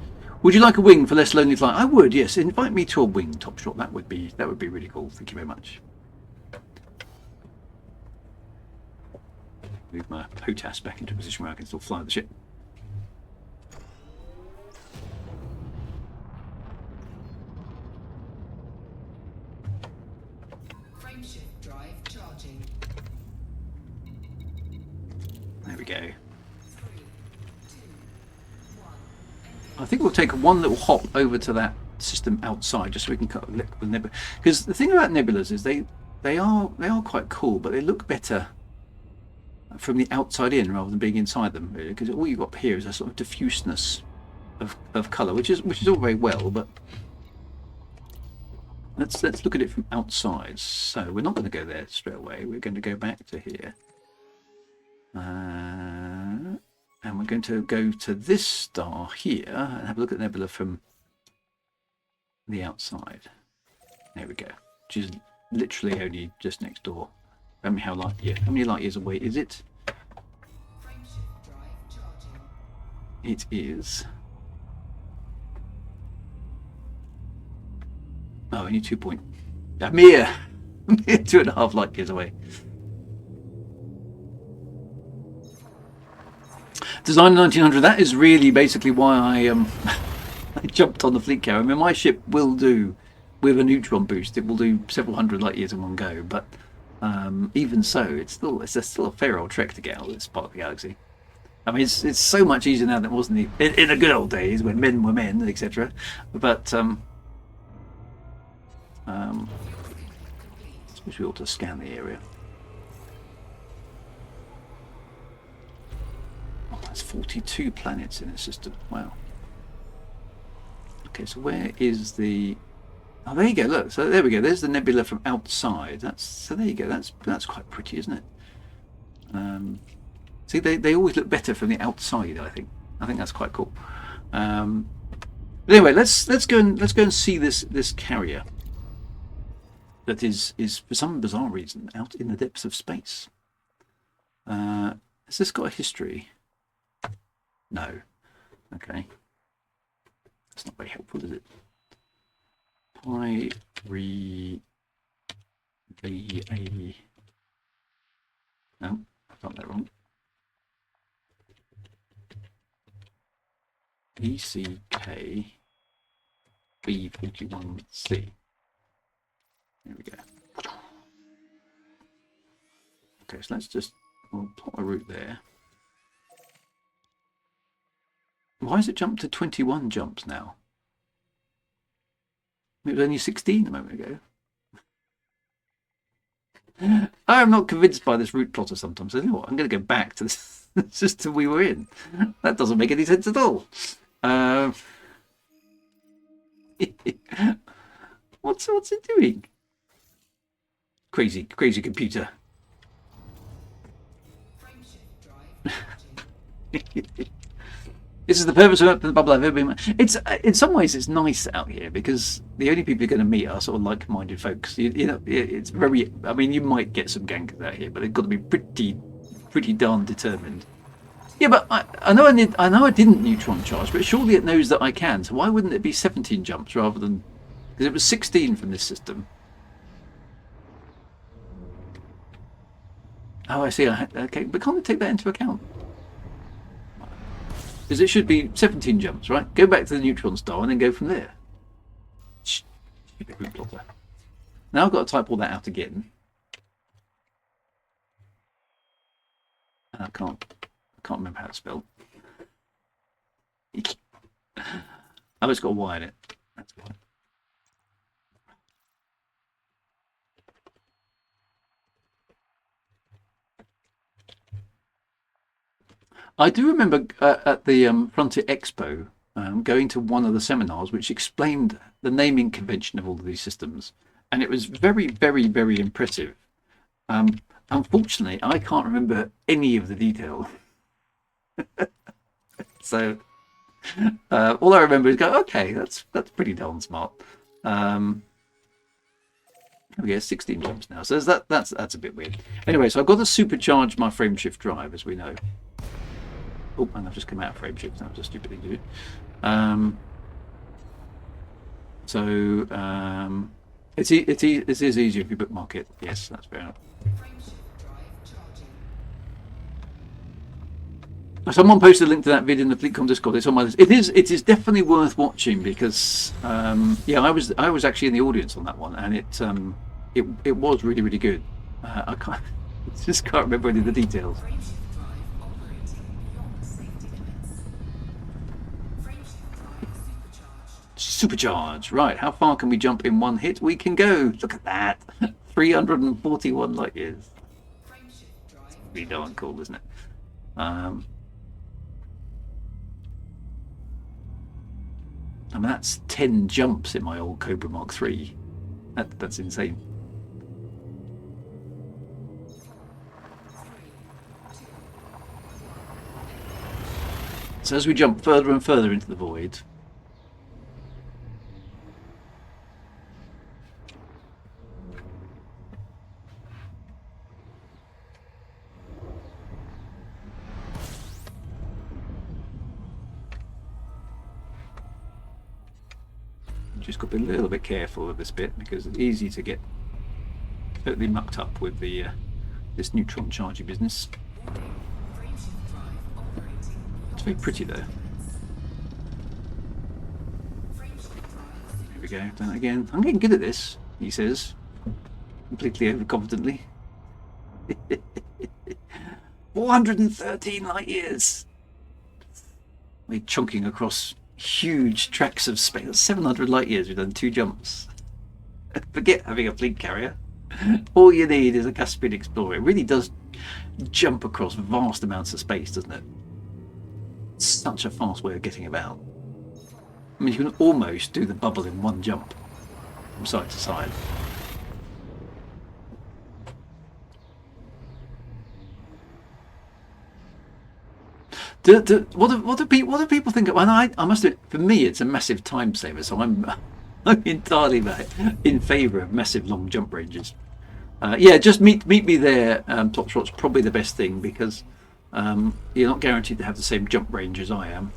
Would you like a wing for less lonely flight? I would. Yes, invite me to a wing, Top Shot. That would be really cool. Thank you very much. Move my HOTAS back into a position where I can still fly the ship. Frameshift drive charging. There we go. 3, 2, 1. I think we'll take one little hop over to that system outside, just so we can cut the nebula. Because the thing about nebulas is they are quite cool, but they look better from the outside in rather than being inside them. Because all you've got here is a sort of diffuseness of colour, which is all very well, but let's look at it from outside. So we're not going to go there straight away. We're going to go back to here. And we're going to go to this star here and have a look at the nebula from the outside. There we go. Which is literally only just next door. How many light years away is it? Frameshift drive charging. It is. Oh, only 2 point. A mere 2.5 light years away. Design in 1900. That is really basically why I I jumped on the fleet carrier. I mean, my ship will do with a neutron boost. It will do several hundred light years in one go. But even so, it's still a fair old trek to get out of this part of the galaxy. I mean, it's so much easier now than it was in the good old days when men were men, etc. But I suppose we ought to scan the area. Oh, there's 42 planets in this system. Wow. Okay, so where is the... Oh, there you go. Look, so there we go. There's the nebula from outside. So there you go. That's quite pretty, isn't it? See, they always look better from the outside. I think that's quite cool. But anyway, let's go and see this carrier that is for some bizarre reason out in the depths of space. Has this got a history? No. Okay. That's not very helpful, is it? Pi re VA. No, I've got that wrong. ECK B41C. There we go. Okay, so we'll plot a route there. Why has it jumped to 21 jumps now? It was only 16 a moment ago. I am not convinced by this route plotter sometimes. So you know what? I'm going to go back to the system we were in. That doesn't make any sense at all. What's it doing? Crazy computer. This is the purpose of the bubble I've ever been. It's in some ways it's nice out here because the only people you're going to meet are sort of like-minded folks. You know, it's very. I mean, you might get some gankers out here, but they've got to be pretty darn determined. Yeah, but I know I didn't neutron charge, but surely it knows that I can. So why wouldn't it be 17 jumps rather than? Because it was 16 from this system. Oh, I see. Okay, but can't they take that into account? Because it should be 17 jumps, right? Go back to the neutron star and then go from there. Stupid route plotter. Now I've got to type all that out again. And I can't remember how to spell. I've just got a Y in it. That's fine. I do remember at the Frontier Expo going to one of the seminars which explained the naming convention of all of these systems, and it was very, very, very impressive. Unfortunately, I can't remember any of the detail. So all I remember is go, okay, that's pretty darn smart. Oh yeah, 16 jumps now. So that's a bit weird. Anyway, so I've got to supercharge my frameshift drive, as we know. Oh, and I've just come out of frameshift. That was a stupid thing to do. It is easier if you bookmark it. Yes, that's fair enough. Frameshift drive charging. Someone posted a link to that video in the FleetCon Discord. It's on my list. It is definitely worth watching because yeah, I was actually in the audience on that one, and it was really, really good. I just can't remember any of the details. Frameshift drive operating beyond safety limits. Frameshift drive supercharged. Supercharge. Right, how far can we jump in one hit? We can go. Look at that. 341 light years. Frameshift drive. Pretty darn cool, isn't it? I mean, that's 10 jumps in my old Cobra Mark III. That's insane. So as we jump further and further into the void, just got to be a little bit careful with this bit because it's easy to get totally mucked up with the this neutron charging business. Frameshift drive operating. It's very pretty though. Frameshift drive. Here we go. Done it again. I'm getting good at this, he says, completely overconfidently. 413 light years. We're chunking across huge tracts of space. 700 light years. We've done 2 jumps. Forget having a fleet carrier. All you need is a Caspian Explorer. It really does jump across vast amounts of space, doesn't it? It's such a fast way of getting about. I mean, you can almost do the bubble in one jump from side to side. What do people think of? And I must admit, for me, it's a massive time saver. So I'm entirely in favour of massive long jump ranges. Yeah, just meet me there. Top Shot's probably the best thing because you're not guaranteed to have the same jump range as I am.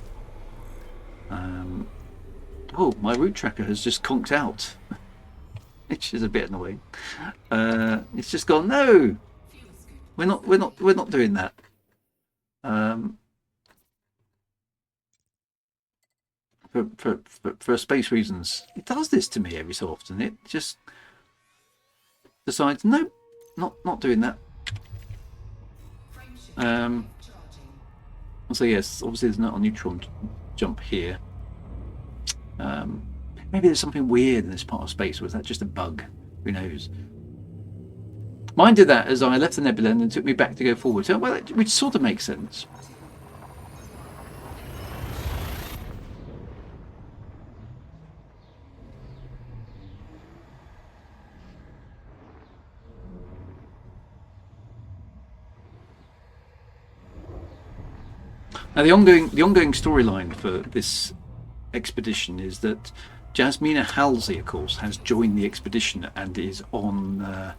Oh, my route tracker has just conked out, which is a bit annoying. It's just gone. No, we're not doing that. For space reasons, it does this to me every so often. It just decides, no, not doing that. So yes, obviously there's not a neutron jump here. Maybe there's something weird in this part of space, or is that just a bug? Who knows? Mine did that as I left the nebula and then took me back to go forward. So, well, which sort of makes sense. Now, the ongoing storyline for this expedition is that Jasmina Halsey, of course, has joined the expedition and is on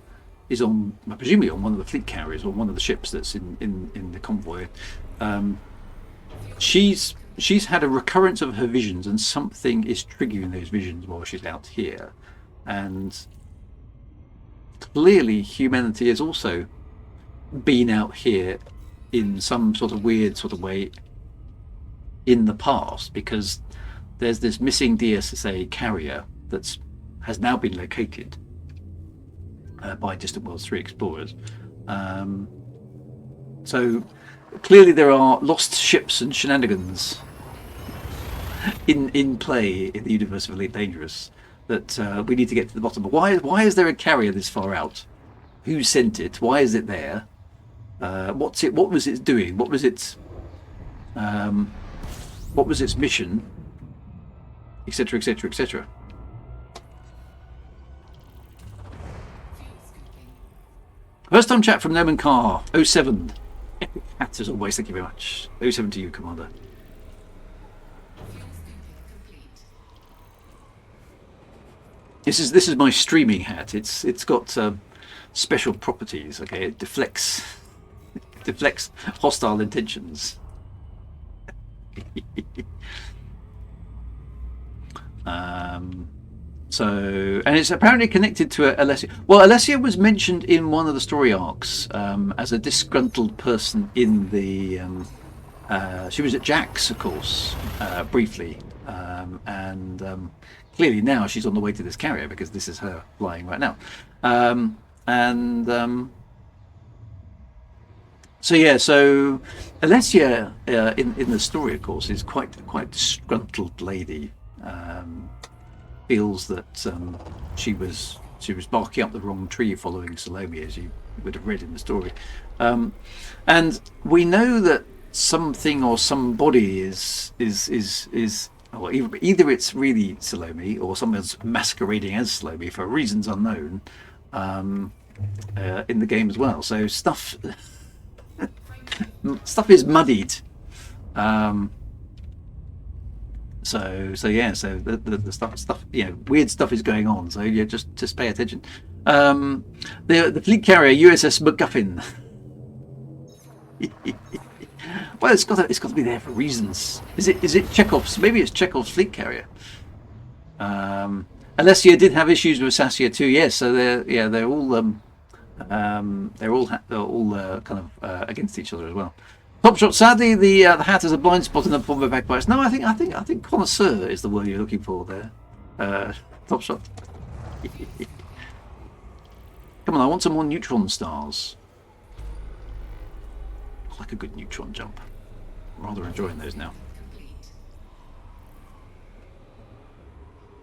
presumably on one of the fleet carriers or one of the ships that's in the convoy. She's had a recurrence of her visions, and something is triggering those visions while she's out here, and clearly humanity has also been out here in some sort of weird sort of way in the past, because there's this missing DSSA carrier that has now been located by Distant Worlds 3 explorers. So clearly there are lost ships and shenanigans in play in the universe of Elite Dangerous that we need to get to the bottom of. Why is there a carrier this far out? Who sent it? Why is it there? What was it doing? What was its mission? Etc. Etc. Etc. First time chat from Noman Carr 07. Epic hat as always. Thank you very much. 07 to you, Commander. This is my streaming hat. It's got special properties. Okay, it deflects hostile intentions. So, and it's apparently connected to Alessia. Well, Alessia was mentioned in one of the story arcs as a disgruntled person in the. She was at Jack's, of course, briefly, and clearly now she's on the way to this carrier because this is her flying right now, So yeah, so Alessia in the story, of course, is quite a disgruntled lady. Feels that she was barking up the wrong tree following Salome, as you would have read in the story, and we know that something or somebody is well, either it's really Salome or someone's masquerading as Salome for reasons unknown in the game as well. So stuff is muddied. So yeah, so the stuff weird stuff is going on. So yeah, just pay attention. The fleet carrier USS MacGuffin. Well, it's got to be there for reasons. Is it Chekhov's? Maybe it's Chekhov's fleet carrier. Alessia did have issues with Sassia too. Yes, so they're all kind of against each other as well. Top shot. Sadly, the hat has a blind spot in the form of bagpipes. No, I think connoisseur is the word you're looking for there. Top shot. Come on, I want some more neutron stars. I like a good neutron jump. I'm rather enjoying those now.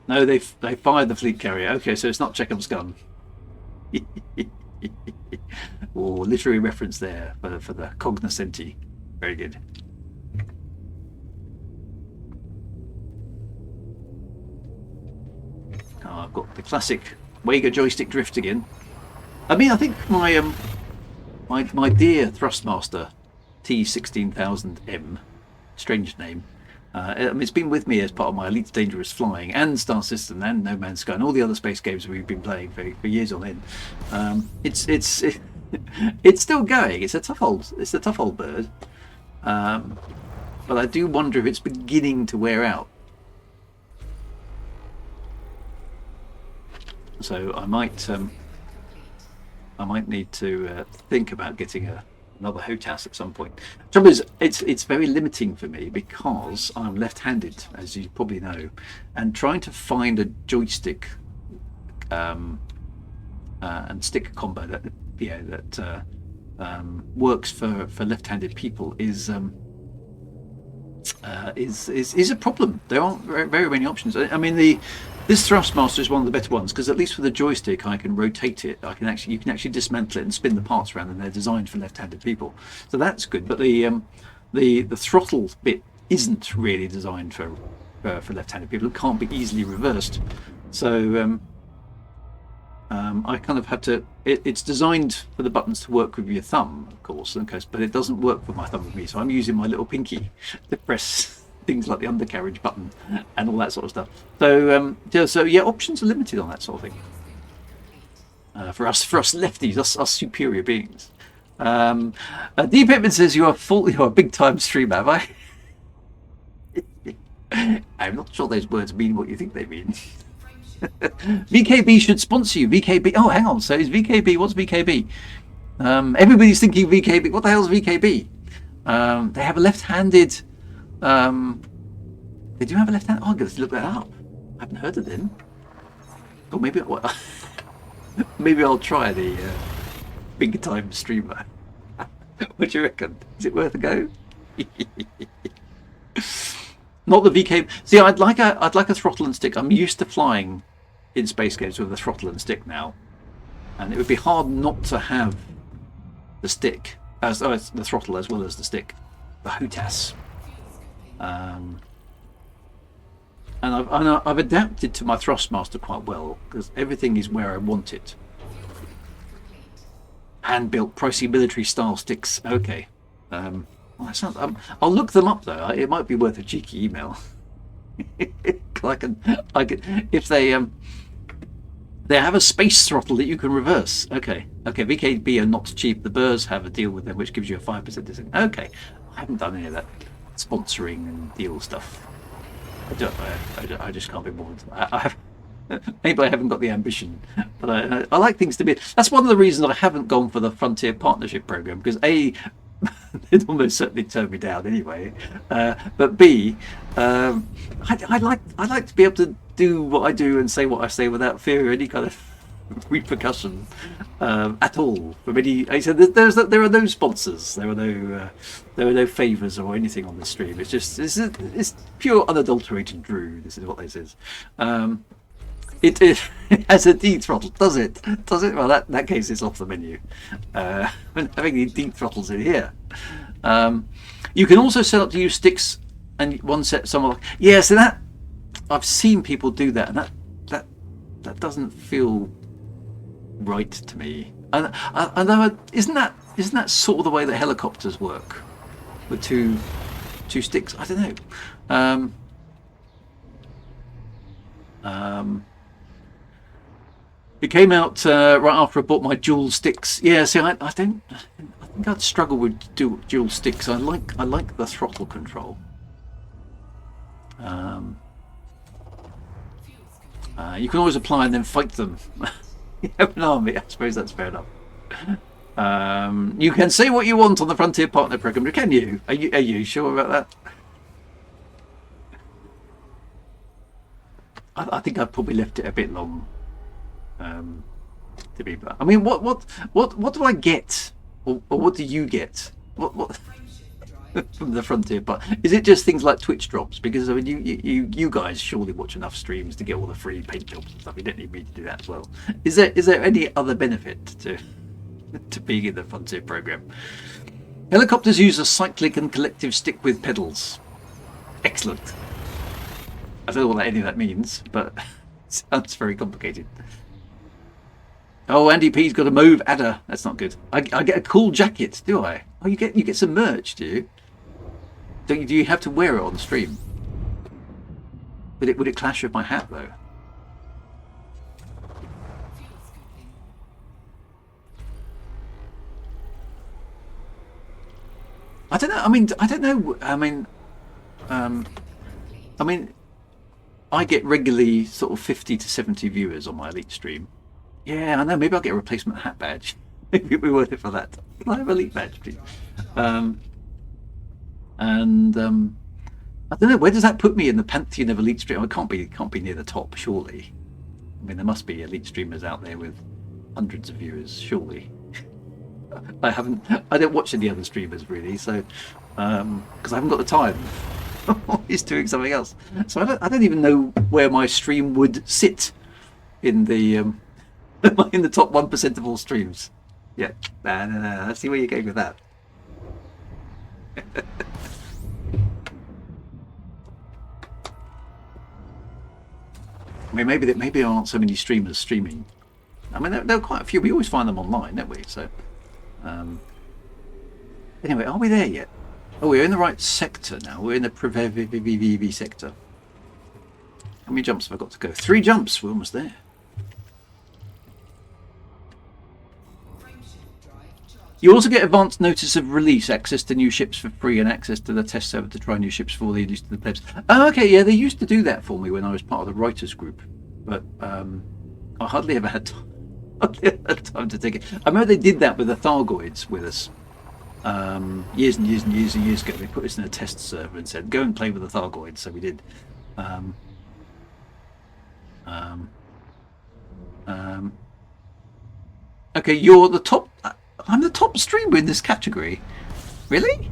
No, they fired the fleet carrier. Okay, so it's not Chekhov's gun. Or literary reference there for the cognoscenti. Very good. Oh, I've got the classic Wager joystick drift again. I mean, I think my dear Thrustmaster T16000M, strange name. It's been with me as part of my Elite Dangerous Flying and Star System and No Man's Sky and all the other space games we've been playing for years on end. It's still going. It's a tough old bird, but I do wonder if it's beginning to wear out. So I might need to think about getting another HOTAS at some point. The trouble is, it's very limiting for me because I'm left-handed, as you probably know, and trying to find a joystick and stick combo that works for left-handed people is a problem. There aren't very many options. I mean, this Thrustmaster is one of the better ones because at least with a joystick I can rotate it. You can actually dismantle it and spin the parts around, and they're designed for left-handed people. So that's good. But the throttle bit isn't really designed for left-handed people. It can't be easily reversed. So I kind of had to. It's designed for the buttons to work with your thumb, of course, but it doesn't work with my thumb with me. So I'm using my little pinky to press things like the undercarriage button and all that sort of stuff. So yeah, options are limited on that sort of thing. For us lefties, us superior beings. D. Pittman says you're a big time streamer, have I? I'm not sure those words mean what you think they mean. VKB should sponsor you. VKB. Oh, hang on. So is VKB? What's VKB? Everybody's thinking VKB. What the hell's VKB? They have a left-handed. They do have a left-handed. Oh, I'm going to look that up. I haven't heard of them. Or maybe maybe I'll try the big-time streamer. What do you reckon? Is it worth a go? Not the VK. See, I'd like a throttle and stick. I'm used to flying in space games with a throttle and stick now, and it would be hard not to have the stick as the throttle as well as the stick, the HOTAS. And I've adapted to my Thrustmaster quite well because everything is where I want it. Hand-built, pricey military-style sticks. Okay. Well, I'll look them up though. It might be worth a cheeky email. I can if they They have a space throttle that you can reverse. Okay. VKB are not cheap. The Burrs have a deal with them, which gives you a 5% discount. Okay. I haven't done any of that sponsoring and deal stuff. I just can't be bothered. I have. Maybe I haven't got the ambition, but I like things to be. That's one of the reasons I haven't gone for the Frontier Partnership Program, because A, it almost certainly turned me down anyway. But B, I like to be able to do what I do and say what I say without fear of any kind of repercussion at all from any. I said there are no sponsors, there are no favours or anything on the stream. It's just it's pure unadulterated Drew. This is what this is. It has a D throttle, does it? Does it? Well, that case it's off the menu. Having the D throttles in here. You can also set up to use sticks and one set some. Yeah, so that I've seen people do that, and that doesn't feel right to me. And isn't that sort of the way that helicopters work, with two sticks? I don't know. It came out right after I bought my dual sticks. Yeah, see, I think I'd struggle with dual sticks. I like the throttle control. You can always apply and then fight them. You have an army. I suppose that's fair enough. You can say what you want on the Frontier Partner Program, can you? Are you sure about that? I think I've probably left it a bit long. To be, I mean, what do I get, or what do you get? What from the Frontier part? Is it just things like Twitch drops? Because I mean, you guys surely watch enough streams to get all the free paint jobs and stuff. You don't need me to do that as well. Is there any other benefit to being in the Frontier program? Helicopters use a cyclic and collective stick with pedals. Excellent. I don't know what any of that means, but it sounds very complicated. Oh, Andy P's got a mauve adder. That's not good. I get a cool jacket, do I? Oh, you get some merch, do you? Do you have to wear it on stream? Would it clash with my hat though? I don't know. I don't know. I mean, I get regularly sort of 50 to 70 viewers on my Elite stream. Yeah, I know. Maybe I'll get a replacement hat badge. Maybe it'll be worth it for that. Can I have Elite badge, please? I don't know. Where does that put me in the pantheon of Elite stream? It can't be near the top, surely. I mean, there must be Elite streamers out there with hundreds of viewers, surely. I don't watch any other streamers really, so because I haven't got the time. He's doing something else, so I don't even know where my stream would sit in the in the top 1% of all streams. Yeah, no. Let's see where you're going with that. I mean, maybe there aren't so many streamers streaming. I mean, there are quite a few. We always find them online, don't we? So, anyway, are we there yet? Oh, we're in the right sector now. We're in the PVV sector. How many jumps have I got to go? 3 jumps. We're almost there. You also get advanced notice of release, access to new ships for free, and access to the test server to try new ships for the use to the plebs. Oh, okay, yeah, they used to do that for me when I was part of the writers group, but I hardly ever had time to take it. I remember they did that with the Thargoids with us years and years ago. They put us in a test server and said, "Go and play with the Thargoids." So we did. Okay, you're the top. I'm the top streamer in this category. Really?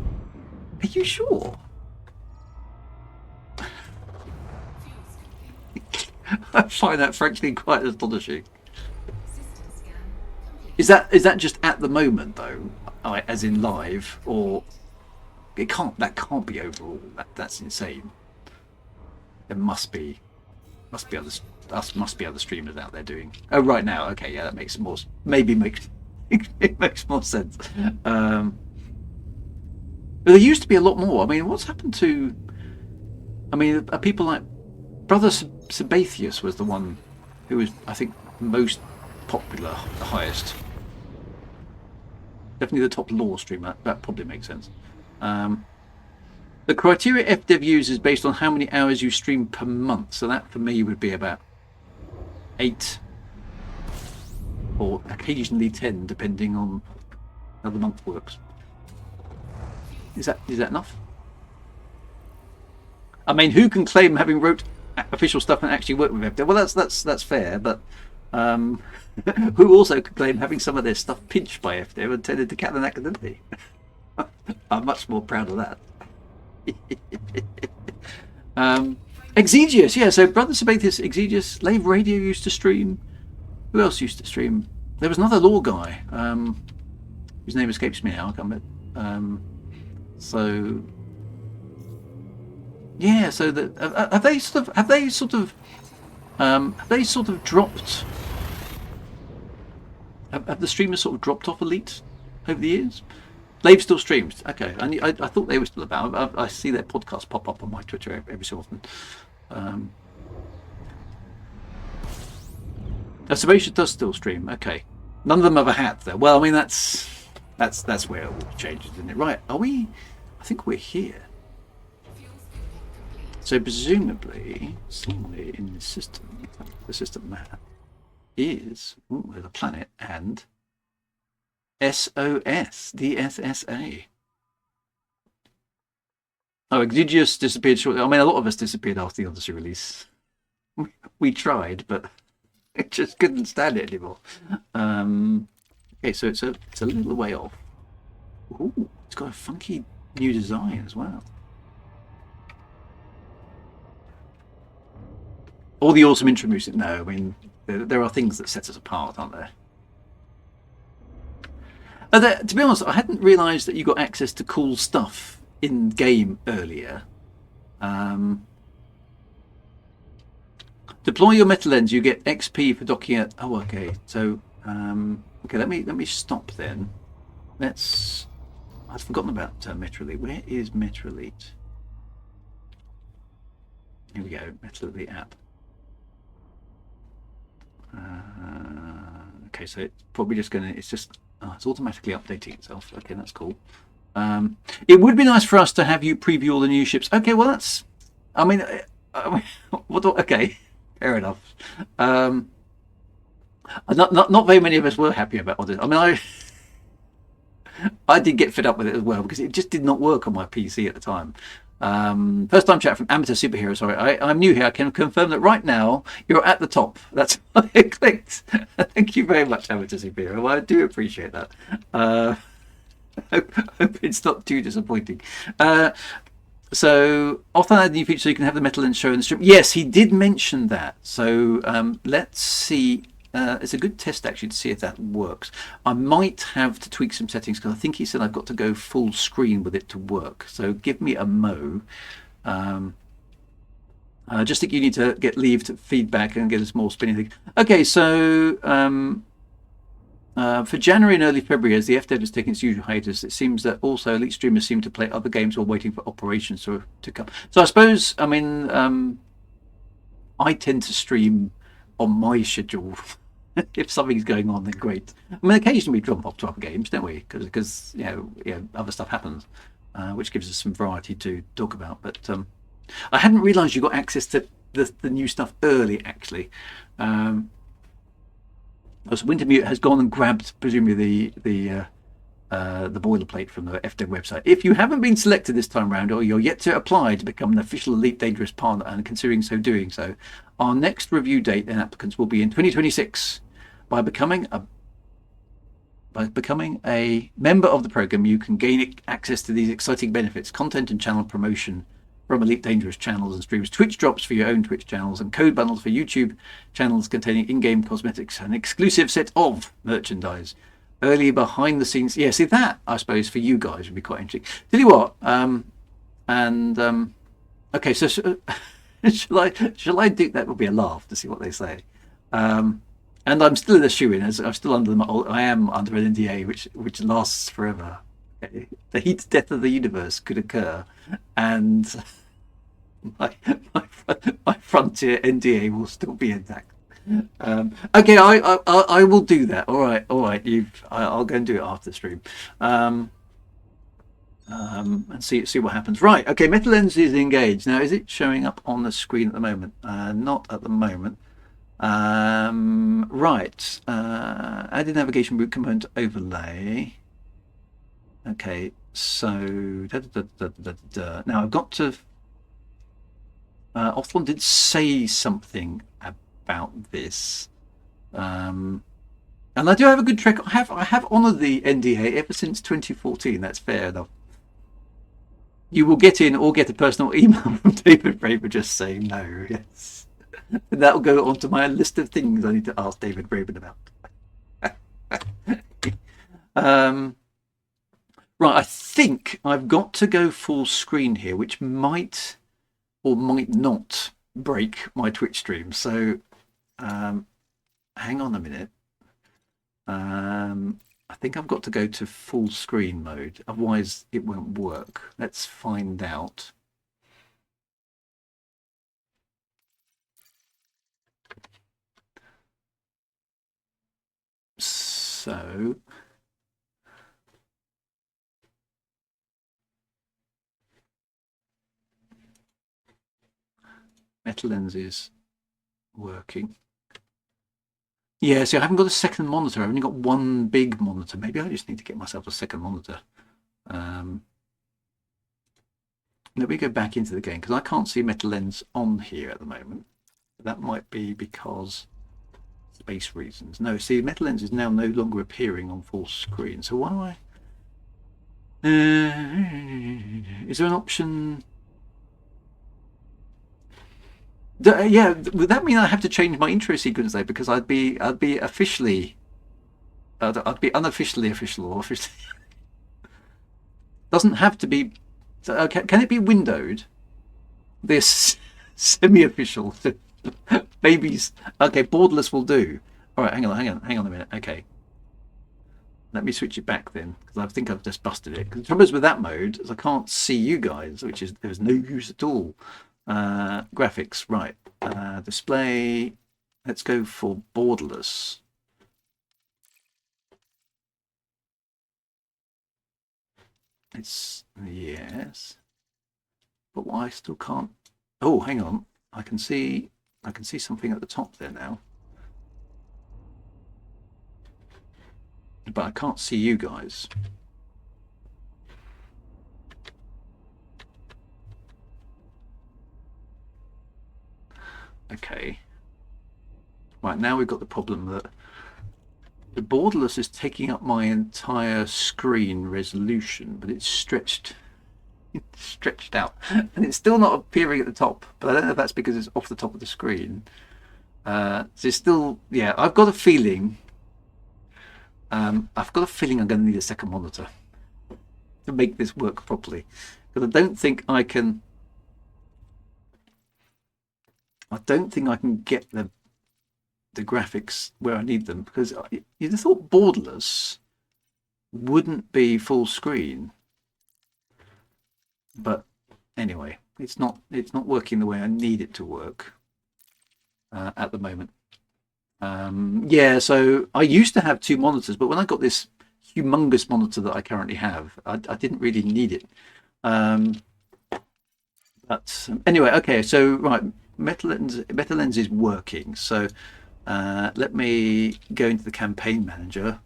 Are you sure? I find that frankly quite astonishing. Is that just at the moment though, as in live, or that can't be overall? That's insane. There must be other streamers out there doing. Oh, right now, okay, yeah, that makes more. It makes more sense. But there used to be a lot more. I mean, what's happened to? I mean, people like Brother Sabathius was the one who was, I think, most popular, the highest. Definitely the top lore streamer. That probably makes sense. The criteria FDev uses is based on how many hours you stream per month. So that for me would be about 8 or occasionally 10, depending on how the month works. Is that enough? I mean, who can claim having wrote official stuff and actually worked with FDev? Well, that's fair, but who also can claim having some of their stuff pinched by FDev and tended to cat and accidentally? I'm much more proud of that. Exegius, yeah. So Brother Sabathus, Exegius, Lave Radio used to stream. Who else used to stream? There was another lore guy whose name escapes me now. I can't remember. So yeah. So have they sort of dropped? Have the streamers sort of dropped off Elite over the years? Lave still streams. Okay, I thought they were still about. I see their podcasts pop up on my Twitter every so often. Sebastian does still stream. Okay, none of them have a hat though. Well, I mean that's where it all changes, isn't it? Right? Are we? I think we're here. So presumably, somewhere in the system map is there's a planet and SOS, DSSA. Oh, Exegius disappeared shortly. I mean, a lot of us disappeared after the Odyssey release. We tried, but it just couldn't stand it anymore. Okay, so it's a little way off. Ooh, it's got a funky new design as well. All the awesome intro music. No, I mean there are things that set us apart, aren't there? To be honest, I hadn't realised that you got access to cool stuff in game earlier. Deploy your meta lens. You get XP for docking it. Oh, okay. So, okay. Let me stop then. I'd forgotten about Metrolite. Where is Metrolite? Here we go. Metrolite app. Okay, so it's probably just gonna. It's just. Oh, it's automatically updating itself. Okay, that's cool. It would be nice for us to have you preview all the new ships. Okay, well that's. I mean, okay, fair enough. Not very many of us were happy about this. I mean, I did get fed up with it as well because it just did not work on my PC at the time. First time chat from Amateur Superhero. Sorry, I'm new here. I can confirm that right now you're at the top. That's why I clicked. Thank you very much, Amateur Superhero. Well, I do appreciate that. Hope it's not too disappointing. So, often add new feature so you can have the metal lens show in the stream. Yes, he did mention that. So let's see. It's a good test actually to see if that works. I might have to tweak some settings because I think he said I've got to go full screen with it to work. So give me a mo. I just think you need to get leave to feedback and get a small spinning thing. Okay, so for January and early February, as the FDev is taking its usual hiatus, it seems that also elite streamers seem to play other games while waiting for operations to come. So I suppose, I mean, I tend to stream on my schedule. If something's going on, then great. I mean, occasionally we jump off to other games, don't we? Because you know, other stuff happens, which gives us some variety to talk about. But I hadn't realised you got access to the new stuff early, actually. So Wintermute has gone and grabbed, presumably, the boilerplate from the FDev website. If you haven't been selected this time round, or you're yet to apply to become an official Elite Dangerous partner and considering doing so, our next review date and applicants will be in 2026. By becoming a member of the program, you can gain access to these exciting benefits: content and channel promotion from Elite Dangerous channels and streams, Twitch drops for your own Twitch channels, and code bundles for YouTube channels containing in-game cosmetics, an exclusive set of merchandise, early behind the scenes. Yeah, see that, I suppose, for you guys would be quite interesting. Tell you what, okay, so shall I do that? Would be a laugh to see what they say. And I'm still in a shoe-in, as I'm still under I am under an NDA which lasts forever. Okay. The heat death of the universe could occur, and my Frontier NDA will still be intact. Okay, I will do that. All right, all right. I'll go and do it after the stream. And see what happens. Right. Okay. Metal lens is engaged now. Is it showing up on the screen at the moment? Not at the moment. Right. Added navigation route component overlay. Okay. So now I've got to. Waffling did say something about this. And I do have a good track. I have honoured the NDA ever since 2014. That's fair enough. You will get in or get a personal email from David Braber just saying no. Yes, that'll go onto my list of things I need to ask David Braben about. Right, I think I've got to go full screen here, which might or might not break my Twitch stream. So hang on a minute. I think I've got to go to full screen mode, otherwise it won't work. Let's find out. So metal lens is working. Yeah, see, I haven't got a second monitor. I've only got one big monitor. Maybe I just need to get myself a second monitor. Let me go back into the game because I can't see metal lens on here at the moment. That might be because space reasons. No, see, metal lens is now no longer appearing on full screen. So why do I? Is there an option? Yeah, would that mean I have to change my intro sequence though? Because I'd be officially, I'd be unofficially official or officially. Doesn't have to be. Can it be windowed? This semi-official babies. Okay, borderless will do. All right, hang on a minute. Okay, let me switch it back then because I think I've just busted it. Because the trouble is with that mode is I can't see you guys, which is there's no use at all. Graphics, right? Display. Let's go for borderless. It's yes, but why I still can't? Oh, hang on. I can see something at the top there now, but I can't see you guys. Okay. Right, now we've got the problem that the borderless is taking up my entire screen resolution, but it's stretched out, and it's still not appearing at the top. But I don't know if that's because it's off the top of the screen. So it's still, yeah. I've got a feeling. I'm going to need a second monitor to make this work properly, because I don't think I can. I don't think I can get the graphics where I need them, because you'd have thought borderless wouldn't be full screen. But anyway, it's not working the way I need it to work at the moment. Yeah, so I used to have two monitors, but when I got this humongous monitor that I currently have, I didn't really need it. But anyway, okay, so right, metal lens is working. So let me go into the campaign manager.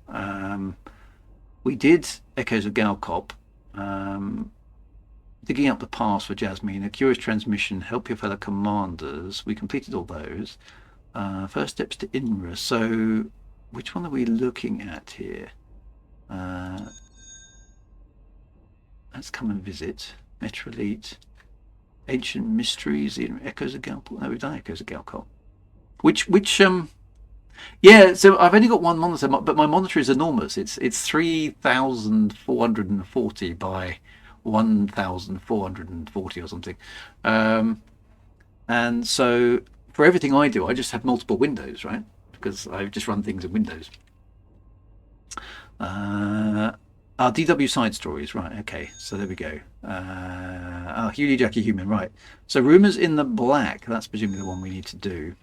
We did Echoes of Galcop. Digging up the past for Jasmine, a curious transmission, help your fellow commanders. We completed all those. First steps to Inra. So which one are we looking at here? Let's come and visit. Metrolite. Ancient Mysteries in Echoes of Galcop. No, we've done Echoes of Galcop. Which yeah, so I've only got one monitor, but my monitor is enormous. It's 3,440 by 1,440 or something. And so for everything I do, I just have multiple windows, right? Because I just run things in Windows. DW side stories, right? Okay, so there we go. Hewley Jackie Human, right? So Rumors in the Black. That's presumably the one we need to do.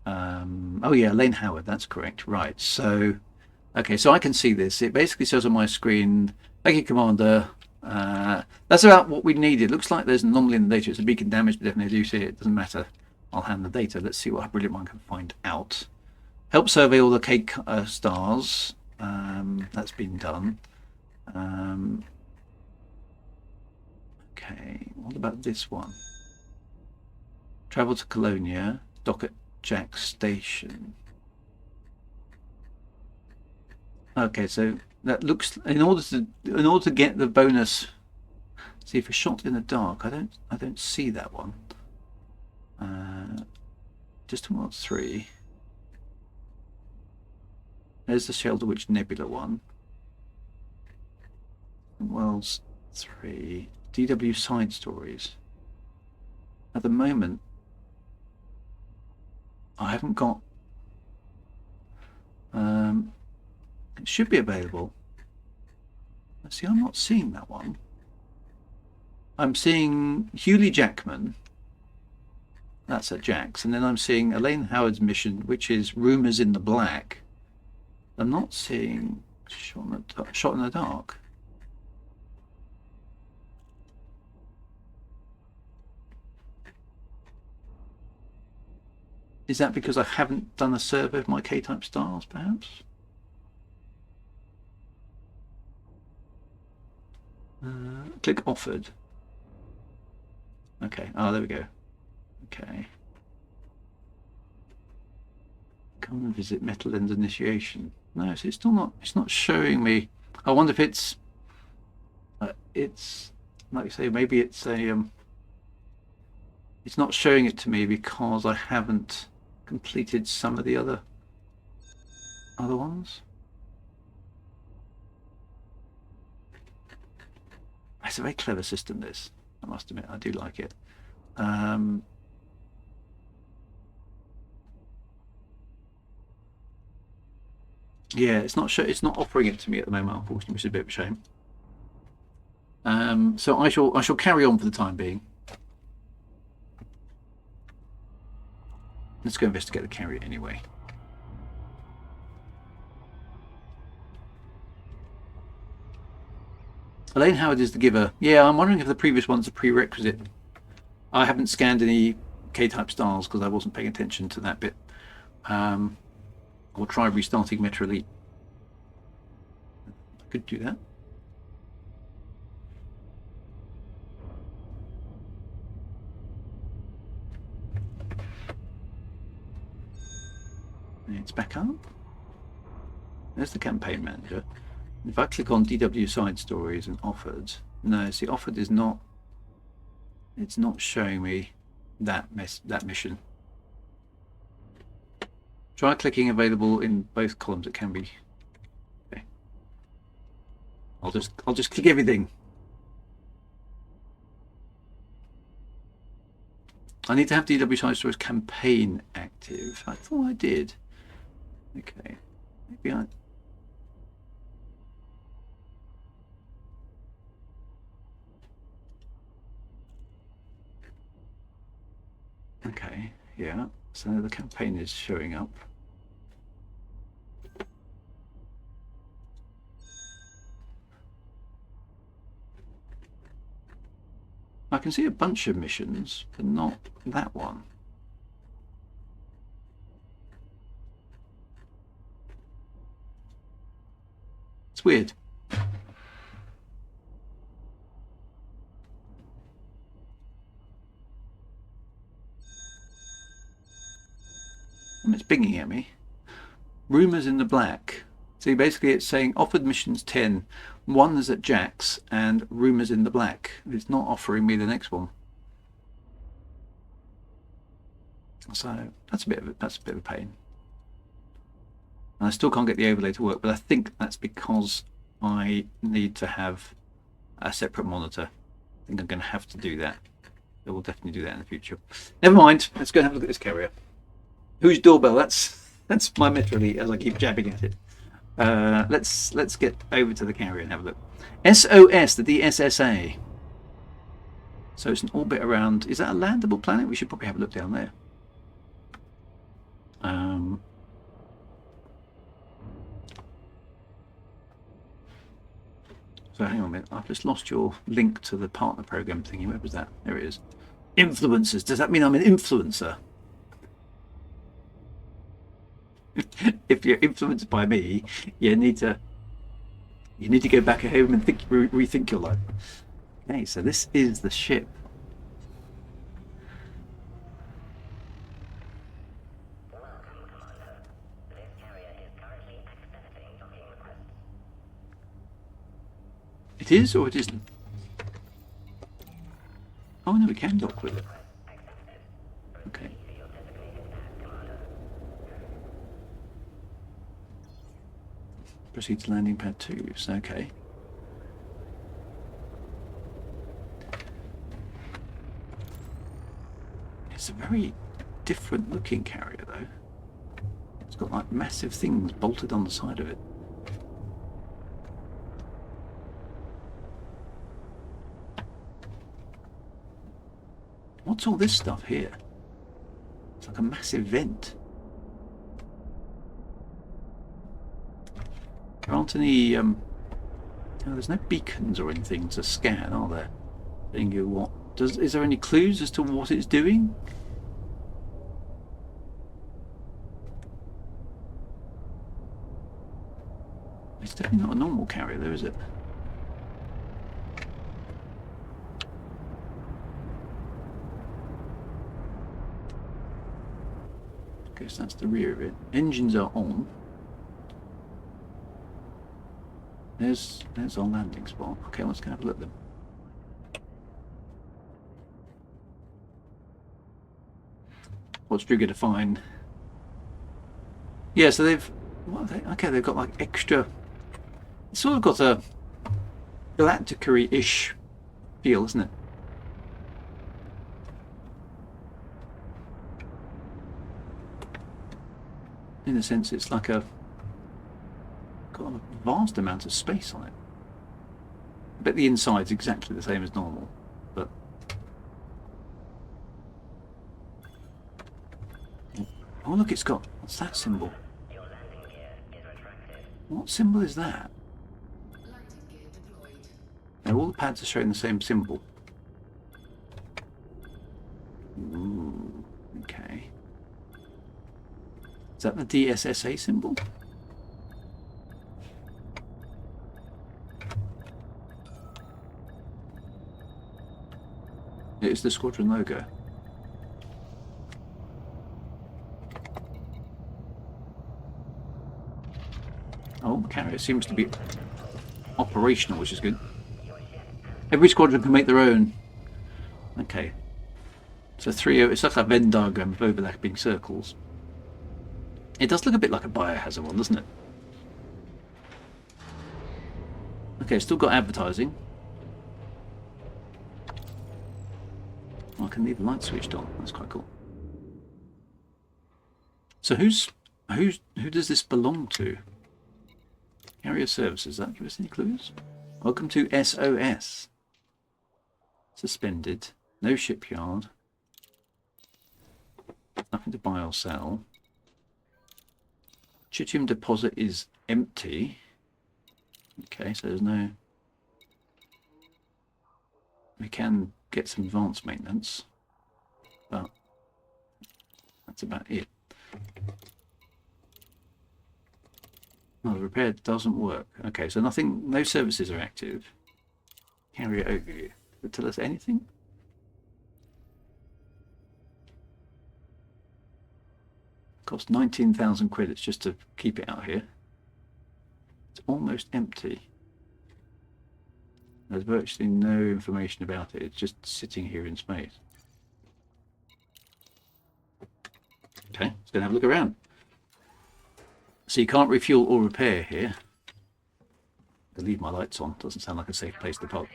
Oh yeah, Lane Howard, that's correct. Right, so okay, so I can see this. It basically says on my screen, thank you, Commander. That's about what we needed. Looks like there's an anomaly in the data. It's a beacon damage, but definitely I do see it. It doesn't matter. I'll hand the data. Let's see what Brilliant One can find out. Help survey all the cake stars. That's been done. Okay, what about this one? Travel to Colonia, dock at Jack Station. Okay, so that looks in order to get the bonus. See, if a shot in the dark, I don't see that one. Just towards 3. There's the Shelter Witch Nebula one. Worlds 3. DW side stories. At the moment, I haven't got. It should be available. See, I'm not seeing that one. I'm seeing Hewley Jackman. That's at Jack's, and then I'm seeing Elaine Howard's mission, which is Rumors in the Black. I'm not seeing Shot in the Dark. Is that because I haven't done a survey of my K-type stars, perhaps? Click offered. Okay. Oh, there we go. Okay. Come and visit Metal End Initiation. No, so it's still not. It's not showing me. I wonder if it's. It's like you say. Maybe it's a. It's not showing it to me because I haven't completed some of the other ones. It's a very clever system, this. I must admit, I do like it. Yeah, it's not offering it to me at the moment, unfortunately, which is a bit of a shame. So I shall carry on for the time being. Let's go investigate the carrier anyway. Elaine Howard is the giver. Yeah, I'm wondering if the previous one's a prerequisite. I haven't scanned any K-type stars because I wasn't paying attention to that bit. I'll try restarting Metro Elite. I could do that. It's back up. There's the campaign manager. If I click on DW side stories and offered, no, see, offered is not. It's not showing me that mission. Try clicking available in both columns. It can be. Okay. I'll just click everything. I need to have DW side stories campaign active. I thought I did. Okay, maybe I. Okay, yeah. So the campaign is showing up. I can see a bunch of missions, but not that one. It's weird. And it's pinging at me. Rumors in the Black. See, basically it's saying offered missions 10. One is at Jack's and Rumors in the Black. It's not offering me the next one. So that's a bit of a pain. And I still can't get the overlay to work, but I think that's because I need to have a separate monitor. I think I'm going to have to do that. I will definitely do that in the future. Never mind. Let's go and have a look at this carrier. Whose doorbell? That's my Metro Elite as I keep jabbing at it. Let's get over to the carrier and have a look. SOS, the DSSA. So it's an orbit around. Is that a landable planet? We should probably have a look down there. So hang on a minute. I've just lost your link to the partner program thingy. Where was that? There it is. Influencers. Does that mean I'm an influencer? If you're influenced by me, you need to go back at home and rethink your life. Okay, so this is the ship. It is or it isn't? Oh no, we can dock with it. Okay. Proceed to landing pad 2. So okay. It's a very different looking carrier though. It's got like massive things bolted on the side of it. What's all this stuff here? It's like a massive vent. There aren't any there's no beacons or anything to scan, are there? Telling you what is there any clues as to what it's doing? It's definitely not a normal carrier though, is it? Okay, so that's the rear of it. Engines are on. There's our landing spot. Okay, let's go have a look at them. What's Trigger to find? Yeah, so they've okay, they've got like extra. It's sort of got a Galacticary-ish feel, isn't it? In a sense, it's like got a vast amount of space on it. I bet the inside's exactly the same as normal, but oh look, it's got, what's that symbol? What symbol is that? Landing gear deployed. Now all the pads are showing the same symbol. Ooh, okay. Is that the DSSA symbol? It is the squadron logo. Oh, the carrier seems to be operational, which is good. Every squadron can make their own. Okay. So it's like a Venn diagram of overlapping circles. It does look a bit like a Biohazard one, doesn't it? Okay, still got advertising. I can leave the light switched on. That's quite cool. So who does this belong to? Carrier services. Does that give us any clues? Welcome to SOS. Suspended. No shipyard. Nothing to buy or sell. Tritium deposit is empty. Okay, so there's no... We can get some advanced maintenance, but that's about it. No, the repair doesn't work. Okay, so nothing, no services are active. Carrier overview. Does it tell us anything? Cost 19,000 credits just to keep it out here. It's almost empty. There's virtually no information about it. It's just sitting here in space. Okay, let's go and have a look around. So you can't refuel or repair here. I'll leave my lights on. Doesn't sound like a safe place to park.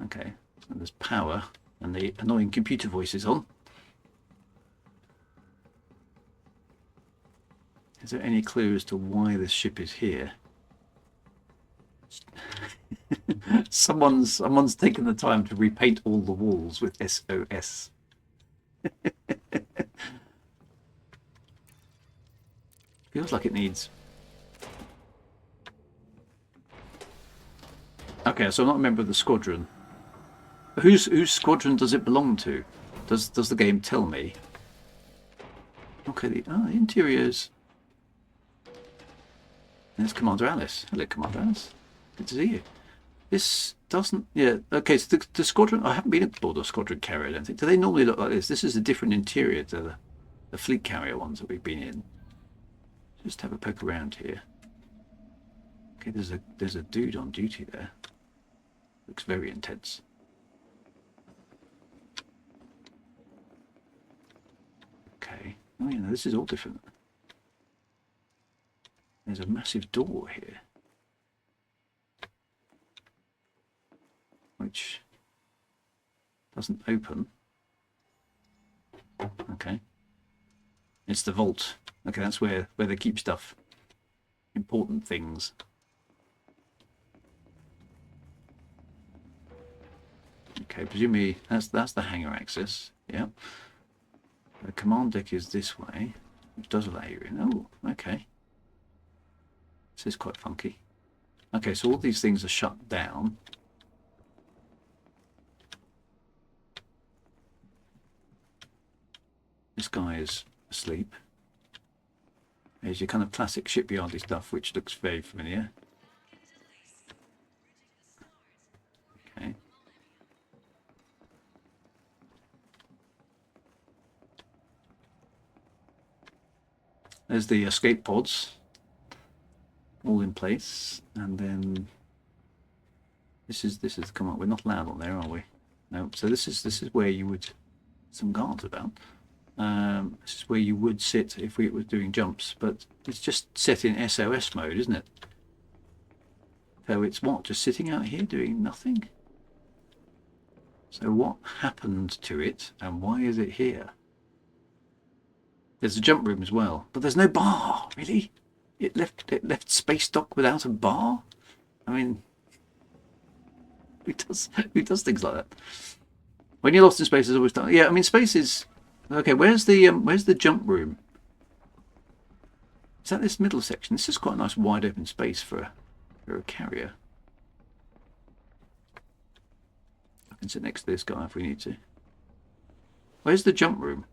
Okay, so there's power and the annoying computer voice is on. Is there any clue as to why this ship is here? Someone's taken the time to repaint all the walls with SOS. Feels like it needs Okay, so I'm not a member of the squadron. Whose squadron does it belong to? Does the game tell me? Okay, the interiors. There's Commander Alice. Hello, Commander Alice. Good to see you. This doesn't... Yeah, okay, so the squadron... I haven't been aboard a squadron carrier, I don't think. Do they normally look like this? This is a different interior to the fleet carrier ones that we've been in. Just have a poke around here. Okay, there's a dude on duty there. Looks very intense. Okay. Oh, yeah, this is all different. There's a massive door here, which doesn't open. Okay. It's the vault. Okay, that's where they keep stuff. Important things. Okay, presumably that's the hangar access. Yeah. The command deck is this way, which does allow you in. Oh, okay. This is quite funky. Okay, so all these things are shut down. This guy is asleep. There's your kind of classic shipyardy stuff, which looks very familiar. Okay. There's the escape pods, all in place, and then this is come on. We're not allowed on there, are we? No. So this is where you would some guards about. This is where you would sit if we were doing jumps, but it's just set in SOS mode, isn't it? So it's what, just sitting out here doing nothing? So what happened to it, and why is it here? There's a jump room as well, but there's no bar. Really? It left space dock without a bar? I mean, who does things like that? When you're lost in space, there's always time. Yeah, I mean, space is okay. Where's the jump room? Is that this middle section? This is quite a nice wide open space for a carrier. I can sit next to this guy if we need to. Where's the jump room?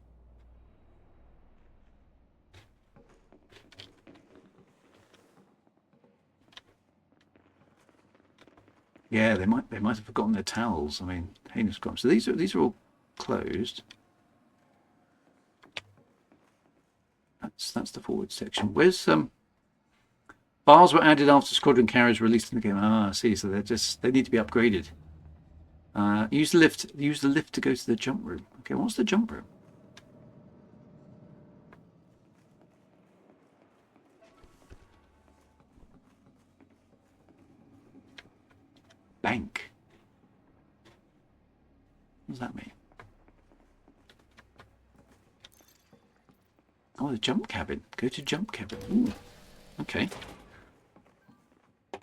Yeah, they might have forgotten their towels. I mean, heinous crime. So these are all closed. That's the forward section. Where's bars were added after squadron carriers were released in the game. Ah, I see. So they need to be upgraded. Use the lift. Use the lift to go to the jump room. Okay, what's the jump room? Bank. What does that mean? Oh, the jump cabin. Go to jump cabin. Ooh. Okay. I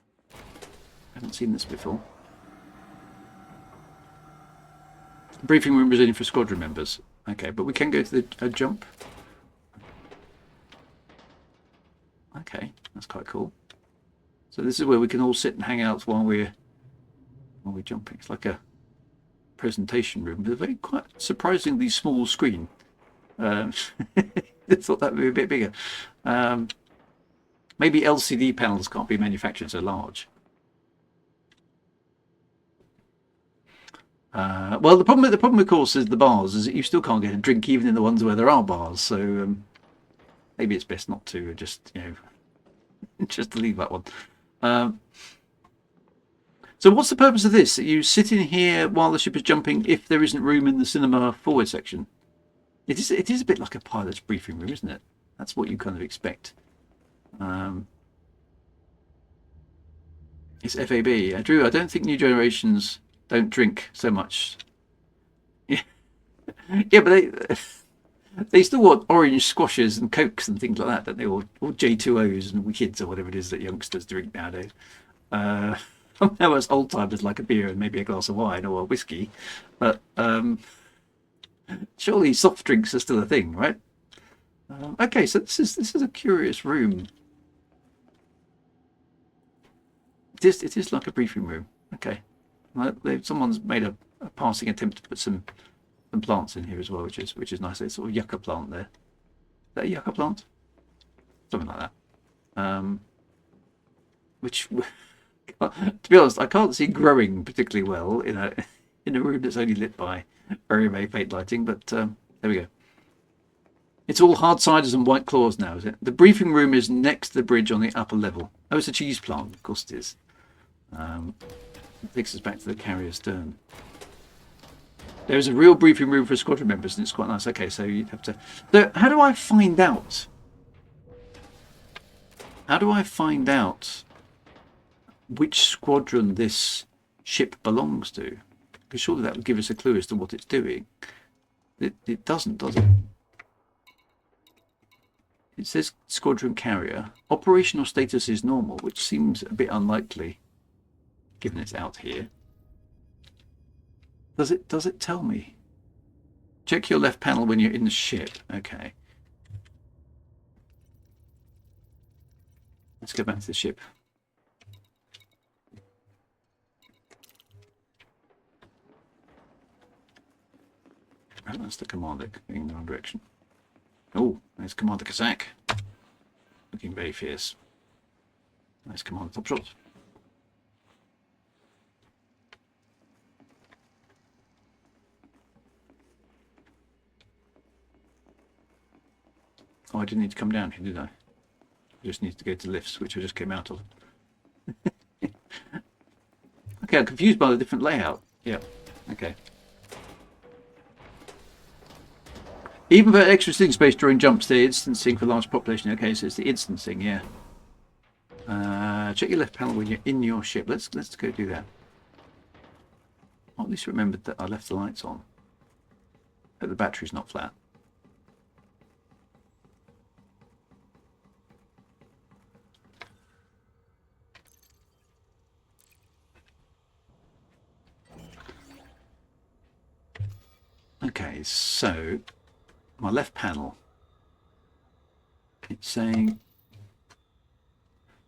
haven't seen this before. Briefing room reserved for squadron members. Okay, but we can go to the jump. Okay, that's quite cool. So this is where we can all sit and hang out while we're jumping. It's like a presentation room with a very quite surprisingly small screen. I thought that would be a bit bigger. Maybe LCD panels can't be manufactured so large. Well, the problem, of course, is the bars. Is that you still can't get a drink even in the ones where there are bars. So maybe it's best not to just just leave that one. So what's the purpose of this? You sit in here while the ship is jumping if there isn't room in the cinema forward section. It is a bit like a pilot's briefing room, isn't it? That's what you kind of expect. It's FAB. Drew, I don't think new generations don't drink so much. Yeah, yeah, but they still want orange squashes and cokes and things like that, don't they? Or J2Os and kids or whatever it is that youngsters drink nowadays. Now it's old timers like a beer and maybe a glass of wine or a whiskey, but surely soft drinks are still a thing, right? Okay, so this is a curious room. It is like a briefing room. Okay. Well, someone's made a passing attempt to put some plants in here as well, which is nice. It's sort of yucca plant there. Is that a yucca plant? Something like that. Which, to be honest, I can't see growing particularly well in a room that's only lit by very, very faint lighting. But there we go. It's all hard ciders and white claws now, is it? The briefing room is next to the bridge on the upper level. Oh, it's a cheese plant. Of course it is. It takes us back to the carrier stern. There is a real briefing room for squadron members, and it's quite nice. Okay, so you'd have to... So how do I find out? How do I find out which squadron this ship belongs to? Because surely that would give us a clue as to what it's doing. It doesn't, does it? It says squadron carrier. Operational status is normal, which seems a bit unlikely, given it's out here. Does it tell me? Check your left panel when you're in the ship. Okay. Let's go back to the ship. Right, that's the commander in the wrong direction. Oh, there's Commander Kazak. Looking very fierce. Nice Commander top shot. Oh, I didn't need to come down here, did I? I just need to go to lifts, which I just came out of. Okay, I'm confused by the different layout. Yeah, okay. Even for extra sitting space during jumps, the instancing for large population. Okay, so it's the instancing, yeah. Check your left panel when you're in your ship. Let's go do that. Well, at least remembered that I left the lights on. But the battery's not flat. Okay, so my left panel, it's saying,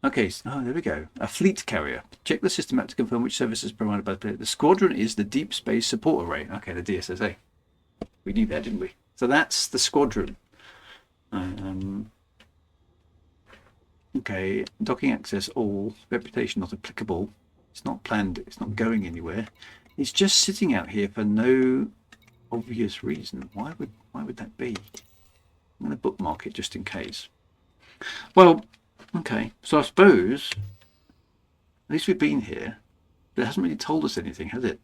okay, oh, there we go, a fleet carrier. Check the system map to confirm which service is provided by the squadron is the Deep Space Support Array. Okay, the DSSA. We knew that, didn't we? So that's the squadron. Okay, docking access all, reputation not applicable. It's not planned, it's not going anywhere. It's just sitting out here for no obvious reason. Why would that be? I'm going to bookmark it just in case. Well, okay, so I suppose at least we've been here, but it hasn't really told us anything, has it?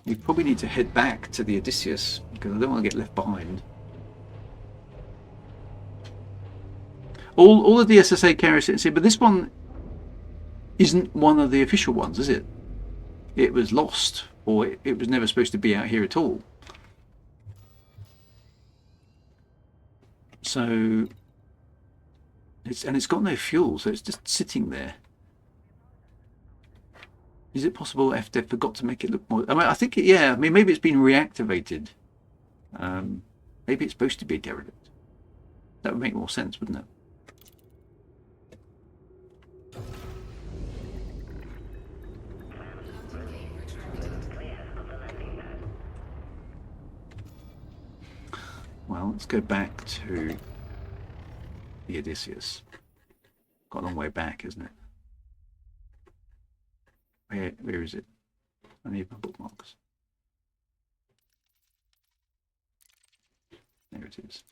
We probably need to head back to the Odysseus because I don't want to get left behind. All of the SSA carriers sit and see, but this one isn't one of the official ones, is it? It was lost, or it was never supposed to be out here at all. So it's got no fuel, so it's just sitting there. Is it possible FDev forgot to make it look more? I mean, I think yeah. I mean, maybe it's been reactivated. Maybe it's supposed to be a derelict. That would make more sense, wouldn't it? Well, let's go back to the Odysseus. Got a long way back, isn't it? Where is it? I need my bookmarks. There it is.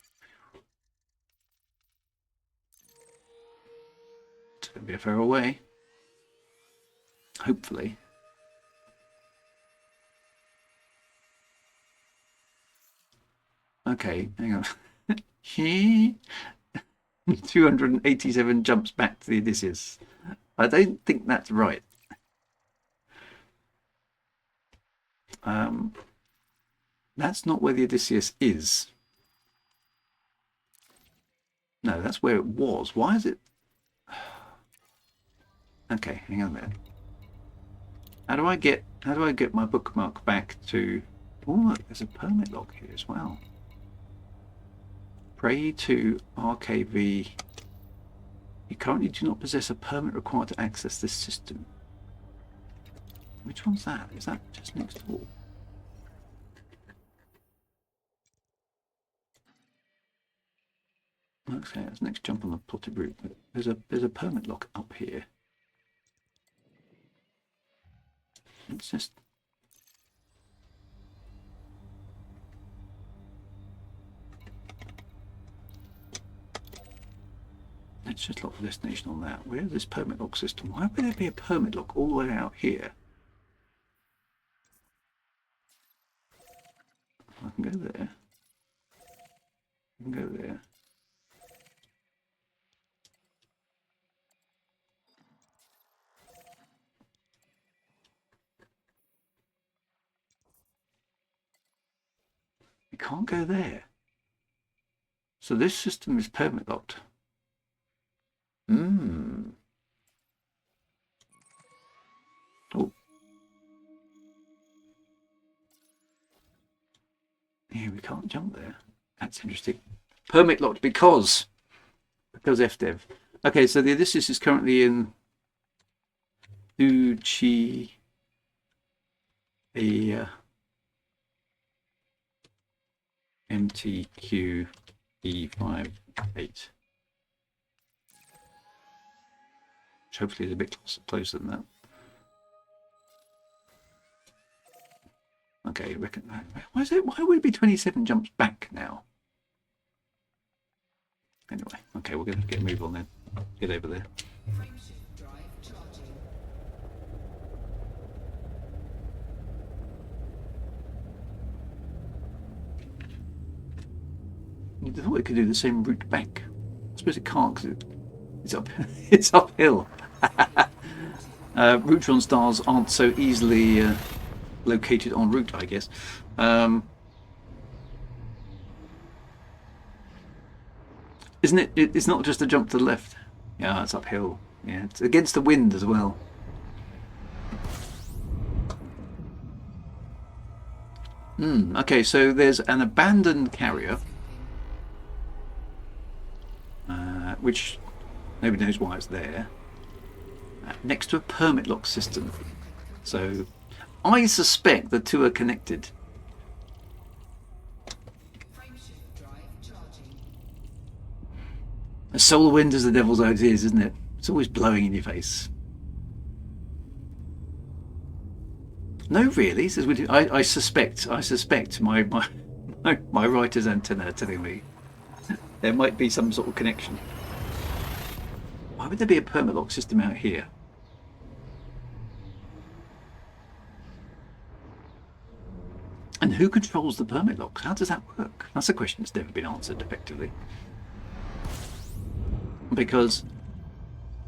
It's going to be a fair away. Hopefully. Okay, hang on. 287 jumps back to the Odysseus. I don't think that's right. That's not where the Odysseus is. No, that's where it was. Why is it? Okay, hang on there. How do I get my bookmark back to? Oh, look, there's a permit log here as well. Pray to RKV. You currently do not possess a permit required to access this system. Which one's that? Is that just next door? Okay, let's next jump on the plotted route. There's a permit lock up here. Let's just... Let's just lock the destination on that. Where's this permit lock system? Why would there be a permit lock all the way out here? I can go there. I can go there. You can't go there. So this system is permit locked. Oh. Yeah, we can't jump there. That's interesting. Permit locked because FDev. Okay, so the Odysseus is currently in Uchi MTQ E58. Which hopefully is a bit closer than that. Okay, reckon. Why would it be 27 jumps back now? Anyway, okay, we're going to get a move on then. Get over there. Frameshift drive charging. I thought it could do the same route back. I suppose it can't because it's up. It's uphill. Routron stars aren't so easily located en route, I guess. Isn't it? It's not just a jump to the left. Yeah, it's uphill. Yeah, it's against the wind as well. Okay, so there's an abandoned carrier, which nobody knows why it's there, next to a permit lock system. So I suspect the two are connected. Frameshift drive charging. A solar wind is the devil's own ears, isn't it? It's always blowing in your face. No, really, says Woody. I suspect my writer's antenna telling me there might be some sort of connection. Why would there be a permit lock system out here? And who controls the permit locks? How does that work? That's a question that's never been answered effectively. Because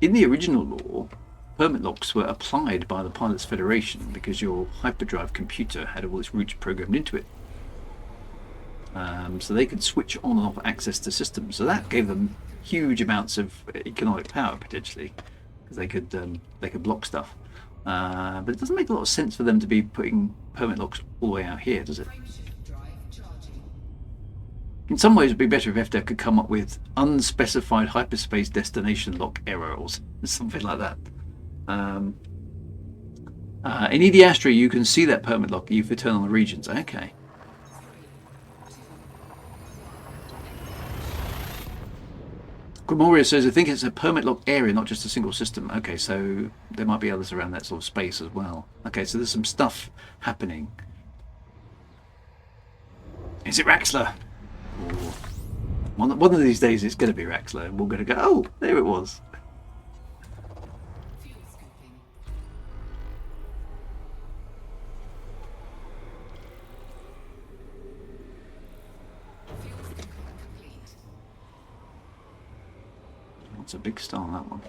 in the original law, permit locks were applied by the Pilots Federation because your hyperdrive computer had all its routes programmed into it. So they could switch on and off access to systems. So that gave them huge amounts of economic power potentially, because they could block stuff. But it doesn't make a lot of sense for them to be putting permit locks all the way out here, does it? Frameshift drive charging. In some ways, it'd be better if FDev could come up with unspecified hyperspace destination lock error or something like that. In ED Astro, you can see that permit lock if you turn on the regions. Okay. Grimoria says, I think it's a permit lock area, not just a single system. Okay, so there might be others around that sort of space as well. Okay, so there's some stuff happening. Is it Raxler? Or one of these days it's going to be Raxler, and we're going to go, oh, there it was. Fuel scooping. Fuel scooping complete. That's a big star, that one.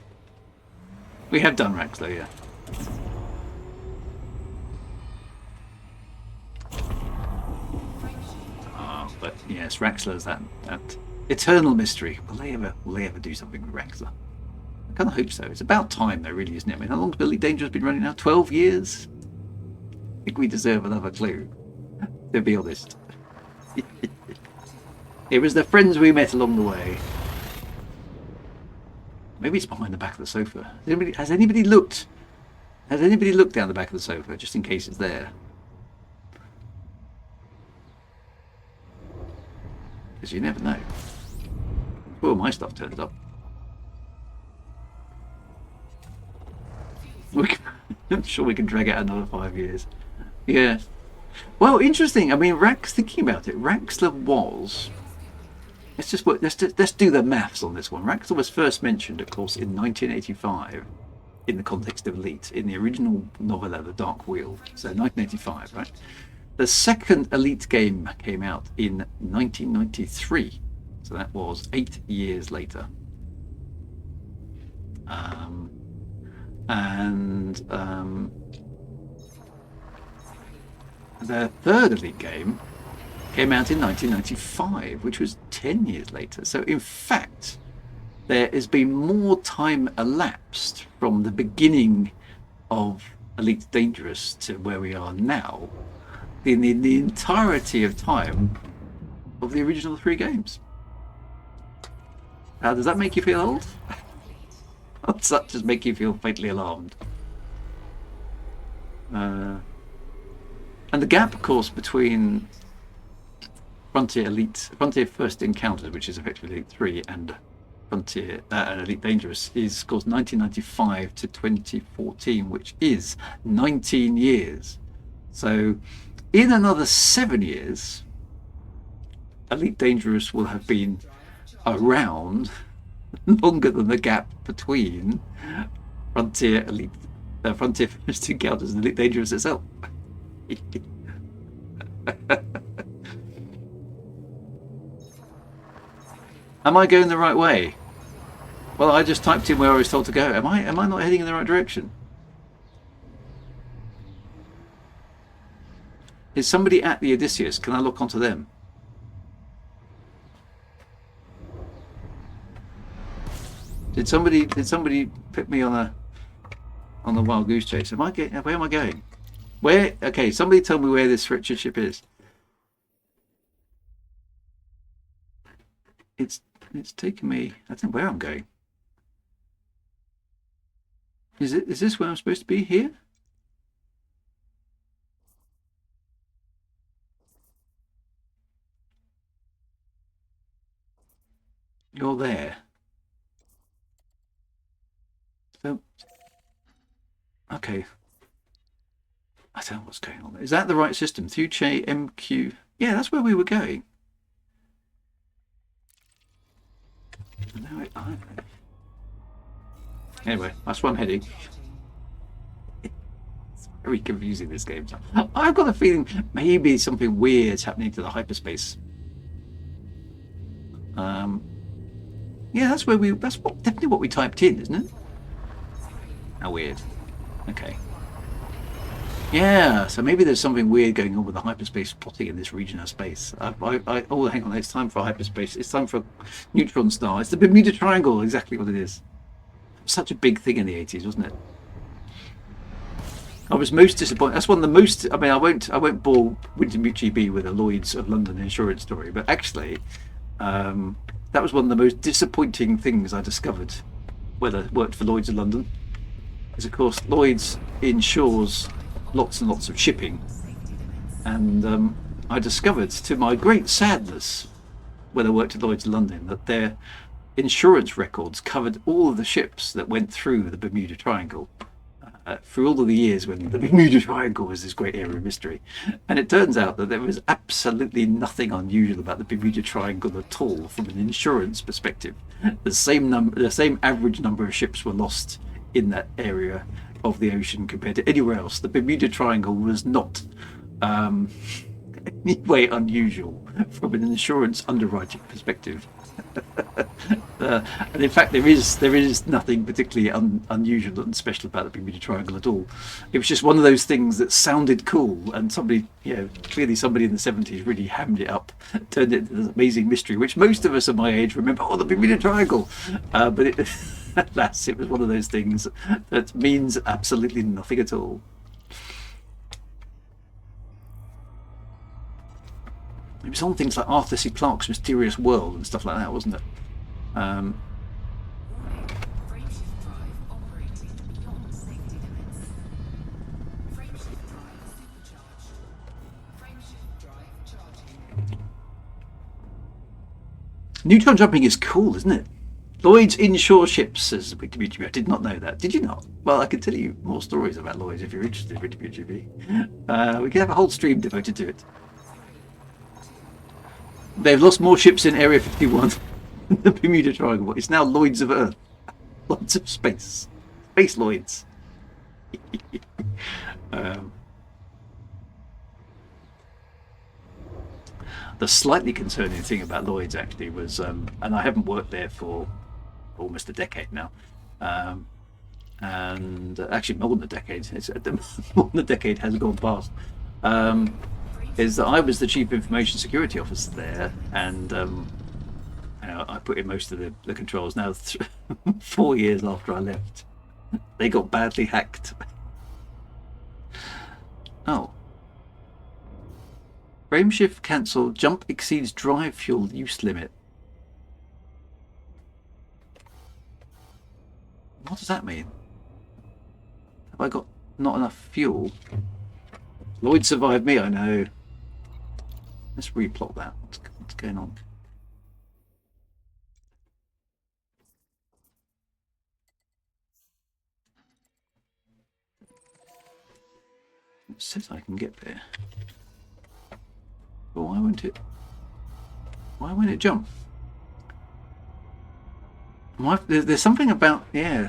We have done Raxler, yeah. But yes, Raxler's that eternal mystery. Will they ever do something with Raxler? I kind of hope so. It's about time, though, really, isn't it? I mean, how long's Billy Danger's been running now? 12 years? I think we deserve another clue, to be honest. It was the friends we met along the way. Maybe it's behind the back of the sofa. Has anybody looked Has anybody looked down the back of the sofa, just in case it's there? Because you never know. Well, my stuff turns up. I'm sure we can drag out another 5 years. Yeah. Well, interesting. I mean, thinking about it, Raxler was... Let's do the maths on this one. Raxler was first mentioned, of course, in 1985 in the context of Elite, in the original novella, The Dark Wheel. So 1985, right? The second Elite game came out in 1993. So that was 8 years later. The third Elite game came out in 1995, which was 10 years later. So in fact, there has been more time elapsed from the beginning of Elite Dangerous to where we are now in the entirety of time of the original 3 games. Does that make you feel old? Or such as make you feel faintly alarmed? And the gap, of course, between Frontier First Encounters, which is effectively Elite 3, and Frontier and Elite Dangerous, is, of course, 1995 to 2014, which is 19 years. So, in another 7 years, Elite Dangerous will have been around longer than the gap between Frontier First Encounters and Elite Dangerous itself. Am I going the right way? Well, I just typed in where I was told to go. Am I not heading in the right direction? Is somebody at the Odysseus? Can I look onto them? Did somebody put me on the wild goose chase? Where am I going? Where? Okay, somebody tell me where this Richard ship is. It's taking me. I don't know where I'm going. Is this where I'm supposed to be? Here? You're there. So, okay. I don't know what's going on. Is that the right system? Thuche MQ. Yeah, that's where we were going. No, anyway, that's where I'm heading. It's very confusing, this game. I've got a feeling maybe something weird's happening to the hyperspace. Yeah, that's definitely what we typed in, isn't it? How weird. Okay. Yeah, so maybe there's something weird going on with the hyperspace plotting in this region of space. Oh, hang on, it's time for hyperspace. It's time for a neutron star. It's the Bermuda Triangle, exactly what it is. Such a big thing in the 80s, wasn't it? I was most disappointed. That's one of the most. I mean, I won't bore Wintermucci B with a Lloyd's of London insurance story, but actually, that was one of the most disappointing things I discovered when I worked for Lloyd's of London. Because of course, Lloyd's insures lots and lots of shipping, and I discovered, to my great sadness, when I worked at Lloyd's of London, that their insurance records covered all of the ships that went through the Bermuda Triangle through all of the years when the Bermuda Triangle was this great area of mystery. And it turns out that there was absolutely nothing unusual about the Bermuda Triangle at all from an insurance perspective. The same average number of ships were lost in that area of the ocean compared to anywhere else. The Bermuda Triangle was not anyway unusual from an insurance underwriting perspective. And in fact, there is nothing particularly unusual and special about the Bermuda Triangle at all. It was just one of those things that sounded cool, and clearly somebody in the 70s really hammed it up, turned it into this amazing mystery, which most of us at my age remember. Oh, the Bermuda Triangle, but it was one of those things that means absolutely nothing at all. It was on things like Arthur C. Clarke's Mysterious World and stuff like that, wasn't it? Frameshift drive operating beyond safety limits. Neutron jumping is cool, isn't it? Lloyd's inshore ships, says WikiBeach. I did not know that. Did you not? Well, I can tell you more stories about Lloyd's if you're interested, WikiBeach. We could have a whole stream devoted to it. They've lost more ships in Area 51 than the Bermuda Triangle. It's now Lloyd's of Earth. Lloyd's of Space. Space Lloyd's. The slightly concerning thing about Lloyd's actually was, and I haven't worked there for almost a decade now, and actually more than a decade. More than a decade has gone past. Is that I was the chief information security officer there, and I put in most of the controls. Now, 4 years after I left, they got badly hacked. Oh. Frame shift cancel. Jump exceeds drive fuel use limit. What does that mean? Have I got not enough fuel? Lloyd survived me, I know. Let's replot that. What's going on? It says I can get there. But why won't it? Why won't it jump? There's something about, yeah.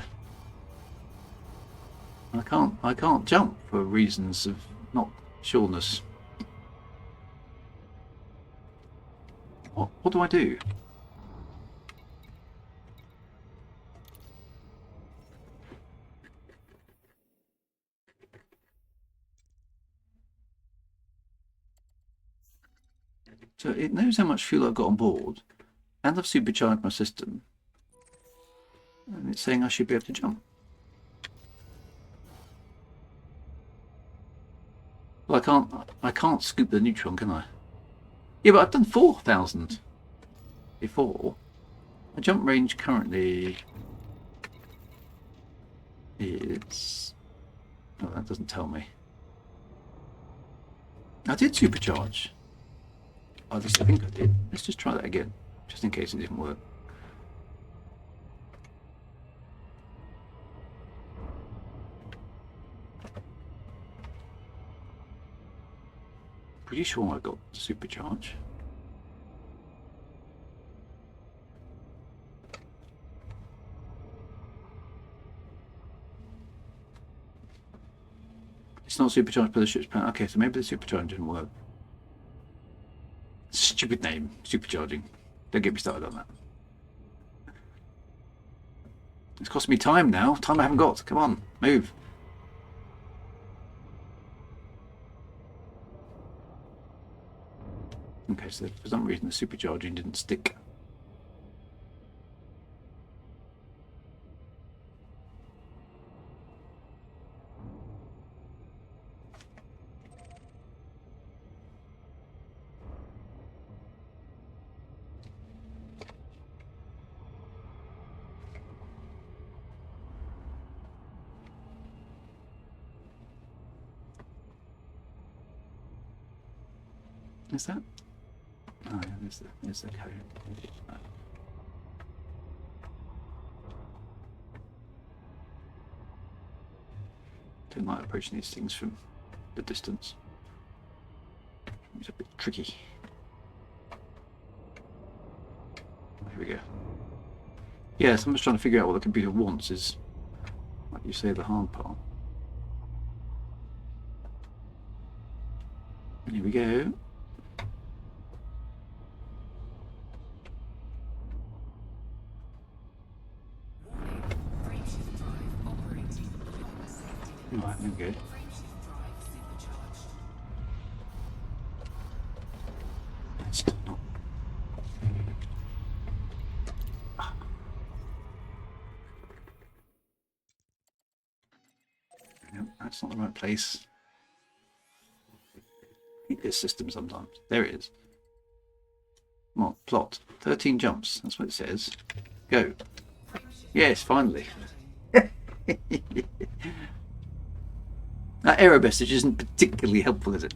I can't jump for reasons of not sureness. What do I do? So it knows how much fuel I've got on board, and I've supercharged my system, and it's saying I should be able to jump. Well, I can't scoop the neutron, can I? Yeah, but I've done 4,000 before. My jump range currently is... Oh, that doesn't tell me. I did supercharge. At least I think I did. Let's just try that again, just in case it didn't work. Pretty sure I got the supercharge. It's not supercharged by the ship's power. Okay, so maybe the supercharge didn't work. Stupid name, supercharging. Don't get me started on that. It's costing me time now. Time I haven't got. Come on, move. Okay, so for some reason the supercharging didn't stick. Is that? Oh, yeah, there's the code. Oh. Don't like approaching these things from the distance. It's a bit tricky. Here we go. Yeah, so I'm just trying to figure out what the computer wants is, like you say, the hard part. Here we go. Right, okay. It's not. No, that's not the right place. I hate this system sometimes. There it is. Come on, plot. 13 jumps. That's what it says. Go. Yes, finally. That error message isn't particularly helpful, is it?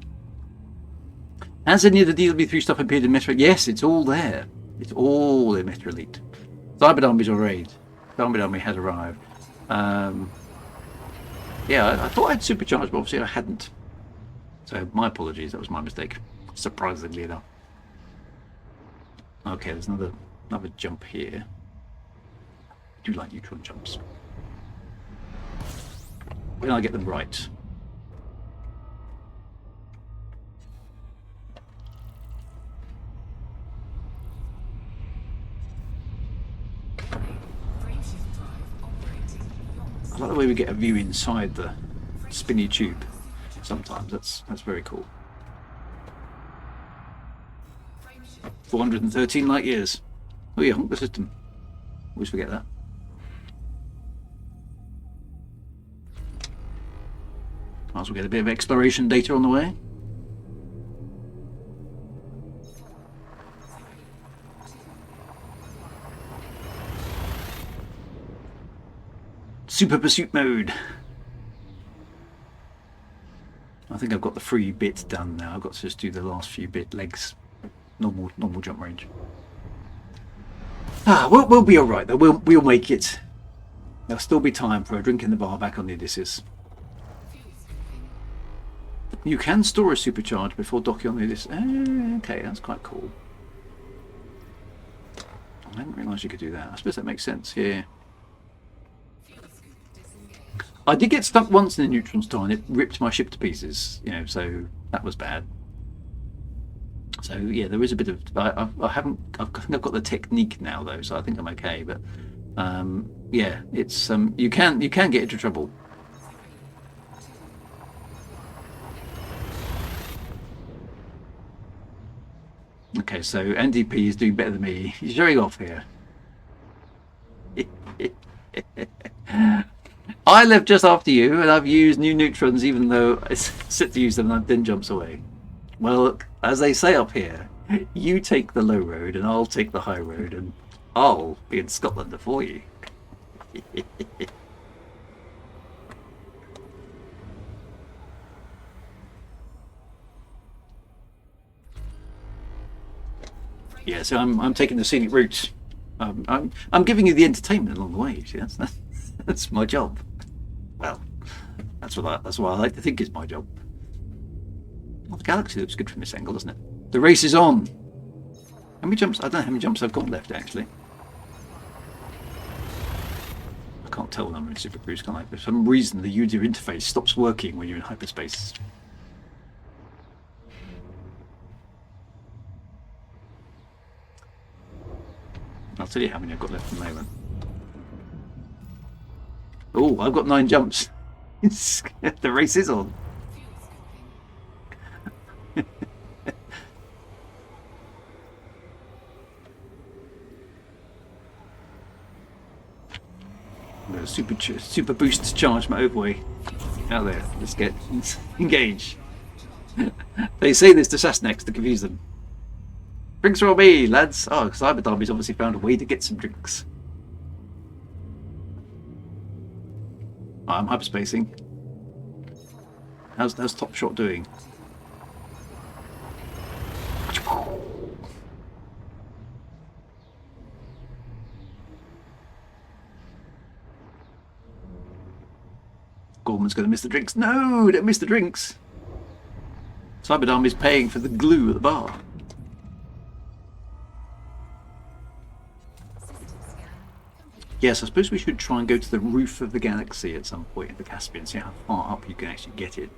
Has any of the DW3 stuff appeared in Metro? Yes, it's all there. It's all emitter elite. Cyber Army's on raid. Cyber Army has arrived. Yeah, I thought I'd supercharged, but obviously I hadn't. So my apologies, that was my mistake. Surprisingly enough. Okay, there's another jump here. I do like neutron jumps. When I get them right. Frameshift drive operating beyond I like the way we get a view inside the spinny tube. Sometimes that's very cool. frameshift 413 light years. Oh yeah, honk the system. Always forget that. Might as well get a bit of exploration data on the way. Super pursuit mode. I think I've got the 3 bits done now. I've got to just do the last few legs. Normal jump range. We'll be all right though. We'll make it. There'll still be time for a drink in the bar back on the Odysseus. fuel scooping. You can store a supercharge before docking on the Odysseus. Okay, that's quite cool. I didn't realise you could do that. I suppose that makes sense. Yeah. Fuel scoop disengaged. I did get stuck once in a neutron star and it ripped my ship to pieces. You know, so that was bad. So yeah, there is a bit of. I think I've got the technique now though, so I think I'm okay. But yeah, it's you can get into trouble. Okay, so NDP is doing better than me. He's showing off here. I left just after you, and I've used new neutrons, even though I set to use them and then jumps away. Well, look, as they say up here, you take the low road, and I'll take the high road, and I'll be in Scotland before you. Yeah, so I'm taking the scenic route. I'm giving you the entertainment along the way. You see, that's my job. Well, that's what I like to think is my job. Well, the galaxy looks good from this angle, doesn't it? The race is on. How many jumps? I don't know how many jumps I've got left actually. I can't tell when I'm in Super Cruise, can I? For some reason, the user interface stops working when you're in hyperspace. I'll tell you how many I've got left at the moment. Oh, I've got 9 jumps. The race is on. Fuel scooping. I'm going to super boost charge my overway out there. Let's get engage. They say this to Sasnex to confuse them. Drinks are on me, lads. Oh, Cyberdarby's obviously found a way to get some drinks. Oh, I'm hyperspacing. How's Top Shot doing? Gorman's going to miss the drinks. No, don't miss the drinks. Cyberdarby's paying for the glue at the bar. Yes, I suppose we should try and go to the roof of the galaxy at some point in the Caspian, see how far up you can actually get it.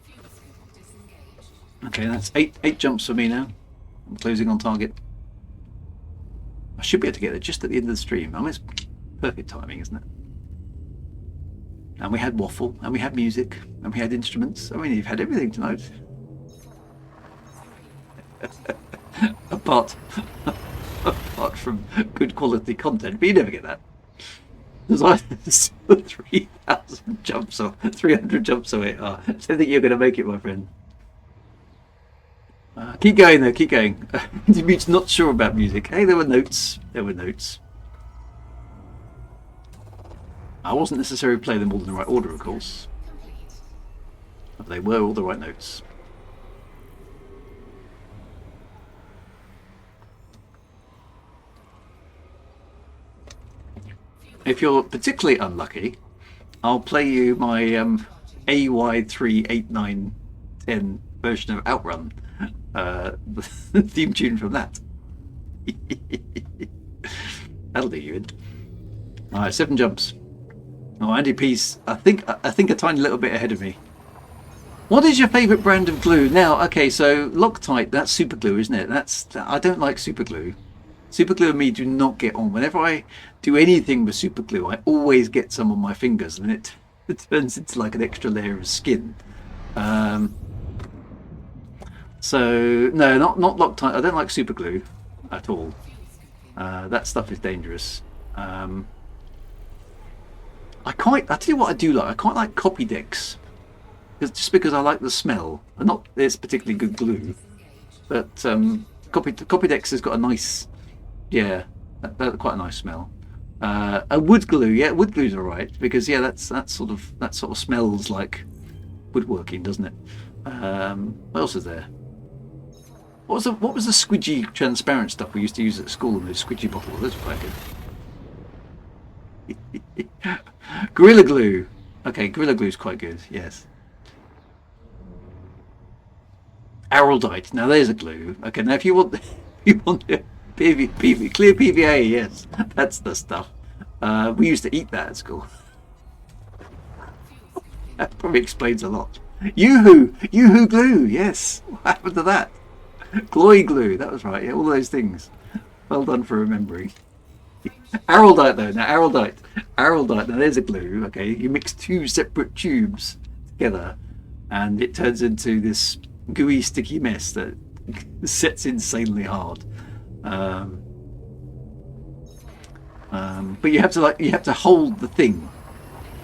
Fuel scoop disengaged. Okay, that's eight jumps for me now. I'm closing on target. I should be able to get there just at the end of the stream. I mean, it's perfect timing, isn't it? And we had waffle, and we had music, and we had instruments. I mean, you've had everything tonight. apart from good quality content, but you never get that. There's like 3,000 jumps or 300 jumps away. Oh, I don't think you're going to make it, my friend. Keep going though, keep going. Dimitri's not sure about music. Hey, there were notes. There were notes. I wasn't necessarily playing them all in the right order, of course. Complete. They were all the right notes. If you're particularly unlucky, I'll play you my AY38910 version of Outrun, the theme tune from that. That'll do you in. All right, 7 jumps. Oh, Andy P's, I think a tiny little bit ahead of me. What is your favourite brand of glue? Now, okay, so Loctite, that's super glue, isn't it? I don't like super glue. Super glue and me do not get on. Whenever I do anything with super glue, I always get some on my fingers, and it turns into like an extra layer of skin. So no, not Loctite. I don't like super glue at all. That stuff is dangerous. I tell you what I do like. I quite like Copydex, just because I like the smell. And not it's particularly good glue, but Copydex has got a nice, yeah, that's quite a nice smell. A wood glue, yeah, wood glue's alright because yeah, that sort of smells like woodworking, doesn't it? What else is there? What was the squidgy transparent stuff we used to use at school in those squidgy bottles? Those were quite good. Gorilla Glue. Okay, Gorilla Glue's quite good, yes. Araldite. Now there's a glue. Okay, now if you want clear PVA, yes, that's the stuff. We used to eat that at school. That probably explains a lot. Yoo-hoo glue, yes. What happened to that? Gloy glue, that was right. Yeah, all those things. Well done for remembering. Araldite though. Now Araldite. Now there's a glue. Okay, you mix 2 separate tubes together, and it turns into this gooey, sticky mess that sets insanely hard. But you have to hold the thing.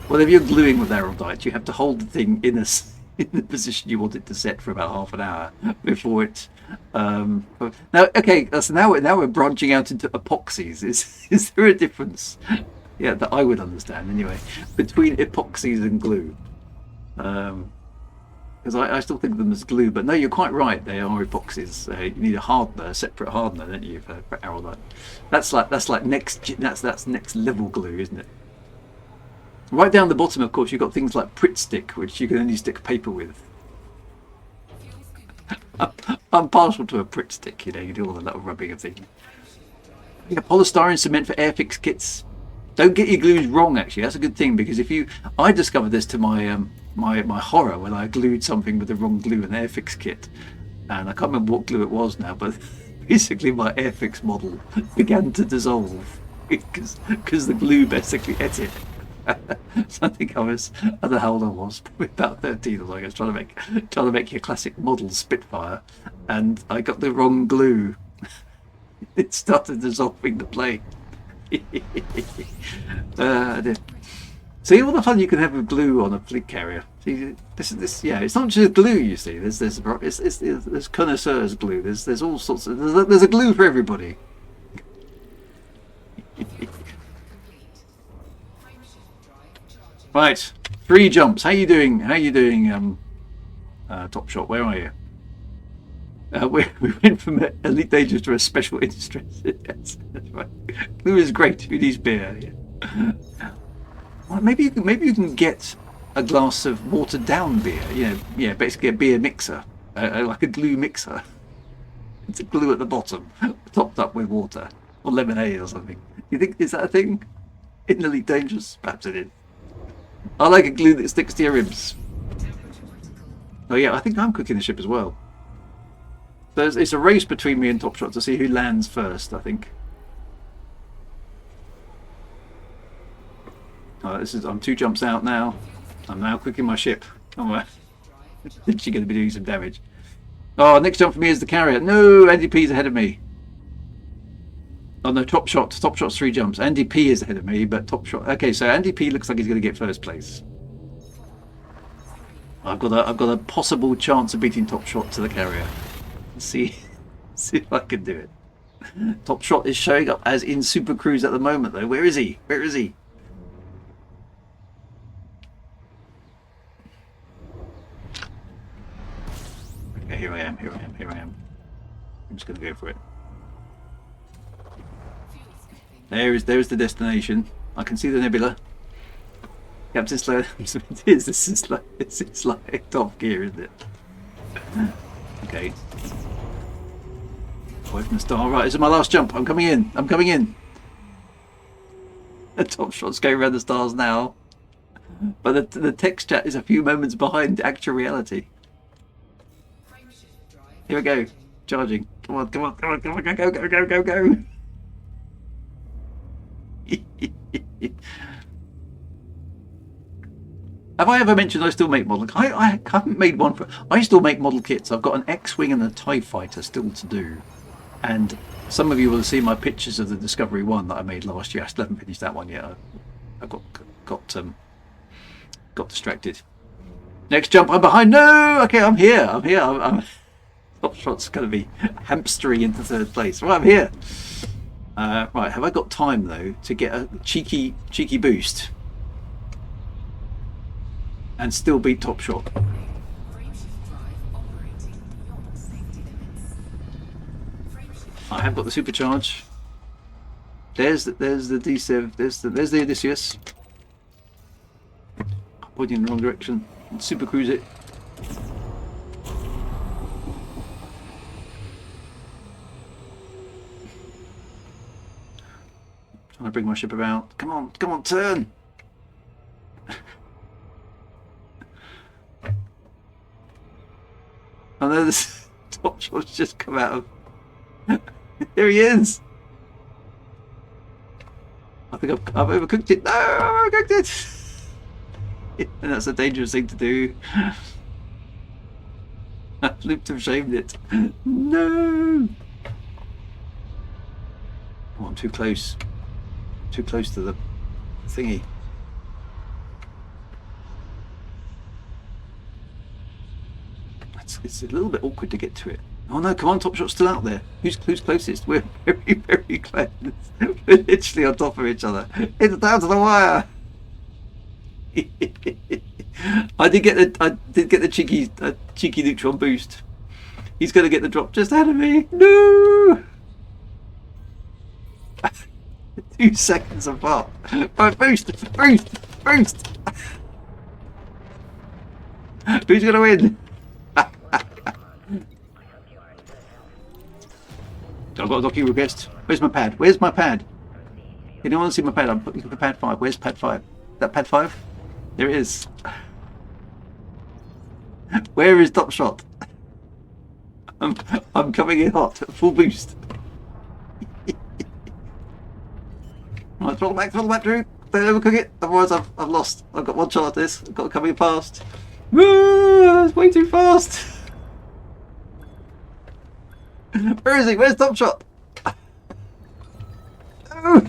Well, if you're gluing with Araldite, you have to hold the thing in the position you want it to set for about half an hour before it. Now, okay, so now we're branching out into epoxies. Is there a difference? Yeah, that I would understand anyway, between epoxies and glue. Because I still think of them as glue, but no, you're quite right. They are epoxies. You need a separate hardener, don't you, for Araldite? That's next level glue, isn't it? Right down the bottom, of course, you've got things like Pritt Stick, which you can only stick paper with. I'm partial to a Pritt Stick, you know, you do all the little rubbing of things. Yeah, polystyrene cement for airfix kits. Don't get your glues wrong, actually. That's a good thing, because I discovered this to my my horror when I glued something with the wrong glue in an airfix kit. And I can't remember what glue it was now, but basically my airfix model began to dissolve because the glue basically ate it. So I think I don't know how old I was, probably about 13 or something. I was trying to make your classic model Spitfire, and I got the wrong glue. It started dissolving the plane. See all the fun you can have with glue on a fleet carrier. See, yeah, it's not just glue. You see, there's connoisseurs glue. There's all sorts of there's a glue for everybody. Right, 3 jumps. How you doing? Top Shot? Where are you? We went from elite dangerous to a special interest. Yes, that's right. Glue is great. Who needs beer? Yeah. Well, maybe you can get a glass of watered down beer. Yeah, basically a beer mixer, like a glue mixer. It's a glue at the bottom, topped up with water or lemonade or something. You think is that a thing in elite dangerous? Perhaps it is. I like a glue that sticks to your ribs. Oh yeah, I think I'm cooking the ship as well. So it's a race between me and Top Shot to see who lands first, I think. I'm 2 jumps out now. I'm now cooking my ship. Oh, is she going to be doing some damage? Oh, next jump for me is the carrier. No, Andy P's ahead of me. Oh no, Top Shot's 3 jumps. Andy P is ahead of me, but Top Shot. Okay, so Andy P looks like he's going to get first place. I've got a possible chance of beating Top Shot to the carrier. Let's see if I can do it. Top Shot is showing up as in Super Cruise at the moment, though. Where is he? Where is he? here I am. I'm just going to go for it. There's the destination. I can see the nebula. Captain Slow. This is like Top Gear, isn't it? Okay. Away from the star. Right, this is my last jump. I'm coming in. The Top Shot's going around the stars now. But the text chat is a few moments behind actual reality. Here we go. Charging. Come on. Go. Have I ever mentioned I still make model? I haven't made one for. I still make model kits. I've got an X-wing and a TIE fighter still to do, and some of you will have seen my pictures of the Discovery One that I made last year. I still haven't finished that one yet. I got distracted. Next jump, I'm behind. No, okay, I'm here. I'm Top Shot's going to be hamstering into third place. Right, I'm here. Right, have I got time though to get a cheeky boost and still beat Top Shot? I have got the supercharge. There's the D7. There's the Odysseus. I'm pointing in the wrong direction. Super cruise it. Trying to bring my ship about. Come on, turn. I know this Top Shot's just come out of. There he is. I think I've overcooked it. No, I've overcooked it. And that's a dangerous thing to do. I've looped and shamed it. No. Oh, I'm too close. Too close to the thingy. It's a little bit awkward to get to it. Oh no, come on, Top Shot's still out there. Who's closest? We're very close. We're literally on top of each other. It's down to the wire. I did get the cheeky neutron boost. He's gonna get the drop just ahead of me. No. 2 seconds apart. Right, boost. Who's gonna win? I've got a docking request. Where's my pad? Anyone see my pad? I'm looking for pad 5. Where's pad 5? Is that pad 5? There it is. Where is Top Shot? I'm coming in hot. Full boost. Right, throttle back, Drew. Don't overcook it. Otherwise I've lost. I've got one shot at this. I've got to come in fast. Woo! It's way too fast. Where is he? Where's Top Shot? No!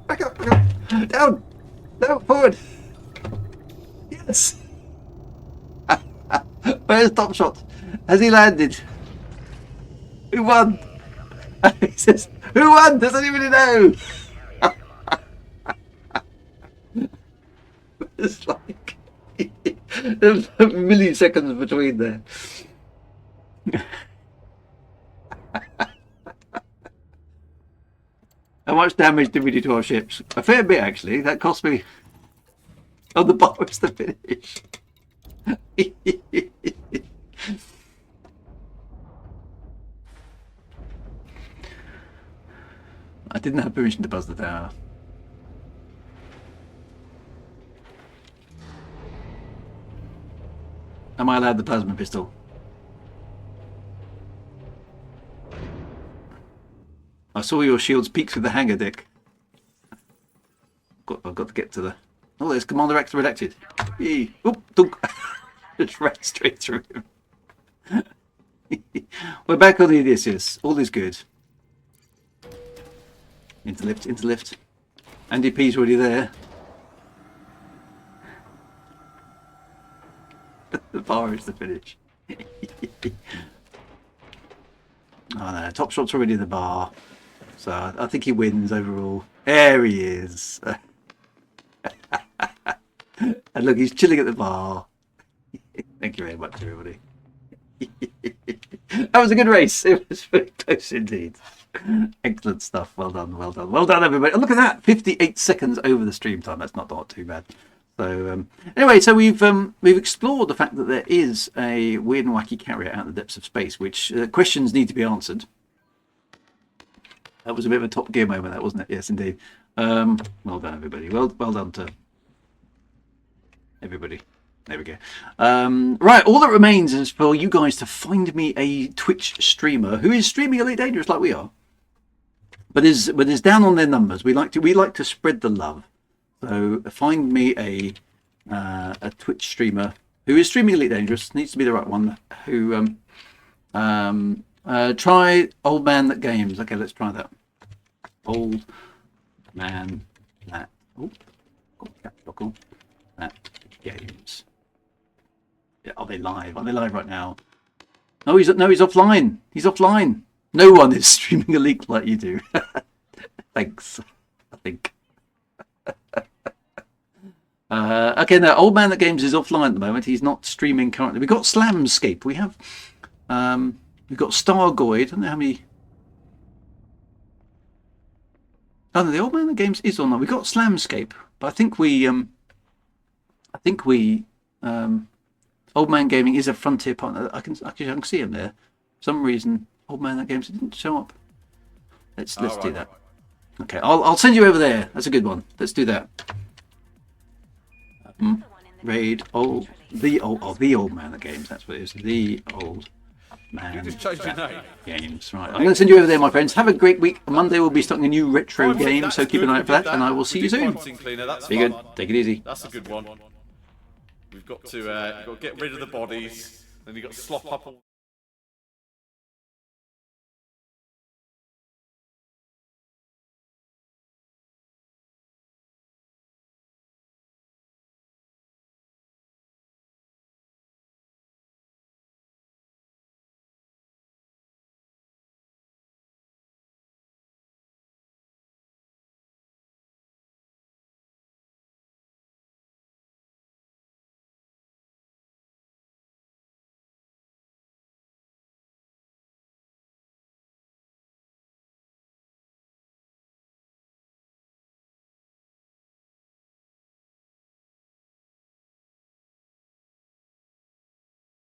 Back up! Down! No, forward! Yes! Where's Top Shot? Has he landed? Who won? He says, who won? Does anybody know? It's like there's milliseconds between there. How much damage did we do to our ships? A fair bit, actually. That cost me. On the bar was the finish. I didn't have permission to buzz the tower. Am I allowed the plasma pistol? I saw your shields peek through the hangar deck. I've got to get to the. Oh, there's Commander X redacted. Yee. Oop, dunk. Just ran straight through him. We're back on the Odysseus. All is good. Into lift. Andy P's already there. The bar is the finish. Oh no, Top Shot's already in the bar. So I think he wins overall. There he is. And look, he's chilling at the bar. Thank you very much, everybody. That was a good race. It was very close indeed. Excellent stuff. Well done, well done, well done, everybody. And look at that, 58 seconds over the stream time. That's not too bad. So anyway, so we've explored the fact that there is a weird and wacky carrier out in the depths of space, which questions need to be answered. That was a bit of a Top Gear moment, that wasn't it? Yes, indeed. Well done, everybody. Well done to everybody. There we go. Right, all that remains is for you guys to find me a Twitch streamer who is streaming Elite Dangerous like we are, but is down on their numbers. We like to spread the love. So find me a Twitch streamer who is streaming Elite Dangerous. Needs to be the right one. Who try Old Man That Games. Okay, let's try that. Old Man That. Oh, that games. Yeah, are they live? Are they live right now? No, he's offline. He's offline. No one is streaming a leak like you do. Thanks. I think. Okay, no, Old Man That Games is offline at the moment. He's not streaming currently. We've got Slamscape. We've got Stargoid. I don't know how many. Oh no, the Old Man That Games is online. We've got Slamscape, but I think we Old Man Gaming is a Frontier partner. I can see him there. For some reason, Old Man That Games didn't show up. Let's do that. Okay, I'll send you over there. That's a good one. Let's do that. Raid the Old Man That Games. That's what it is. The Old Man. You just changed your name. Games. Right. I'm going to send you over there, my friends. Have a great week. Monday we'll be starting a new retro game, so keep an eye out for that, and I will see you soon. Be good. Take it easy. That's a good one. We've got to get rid of the bodies, then you've got to slop up all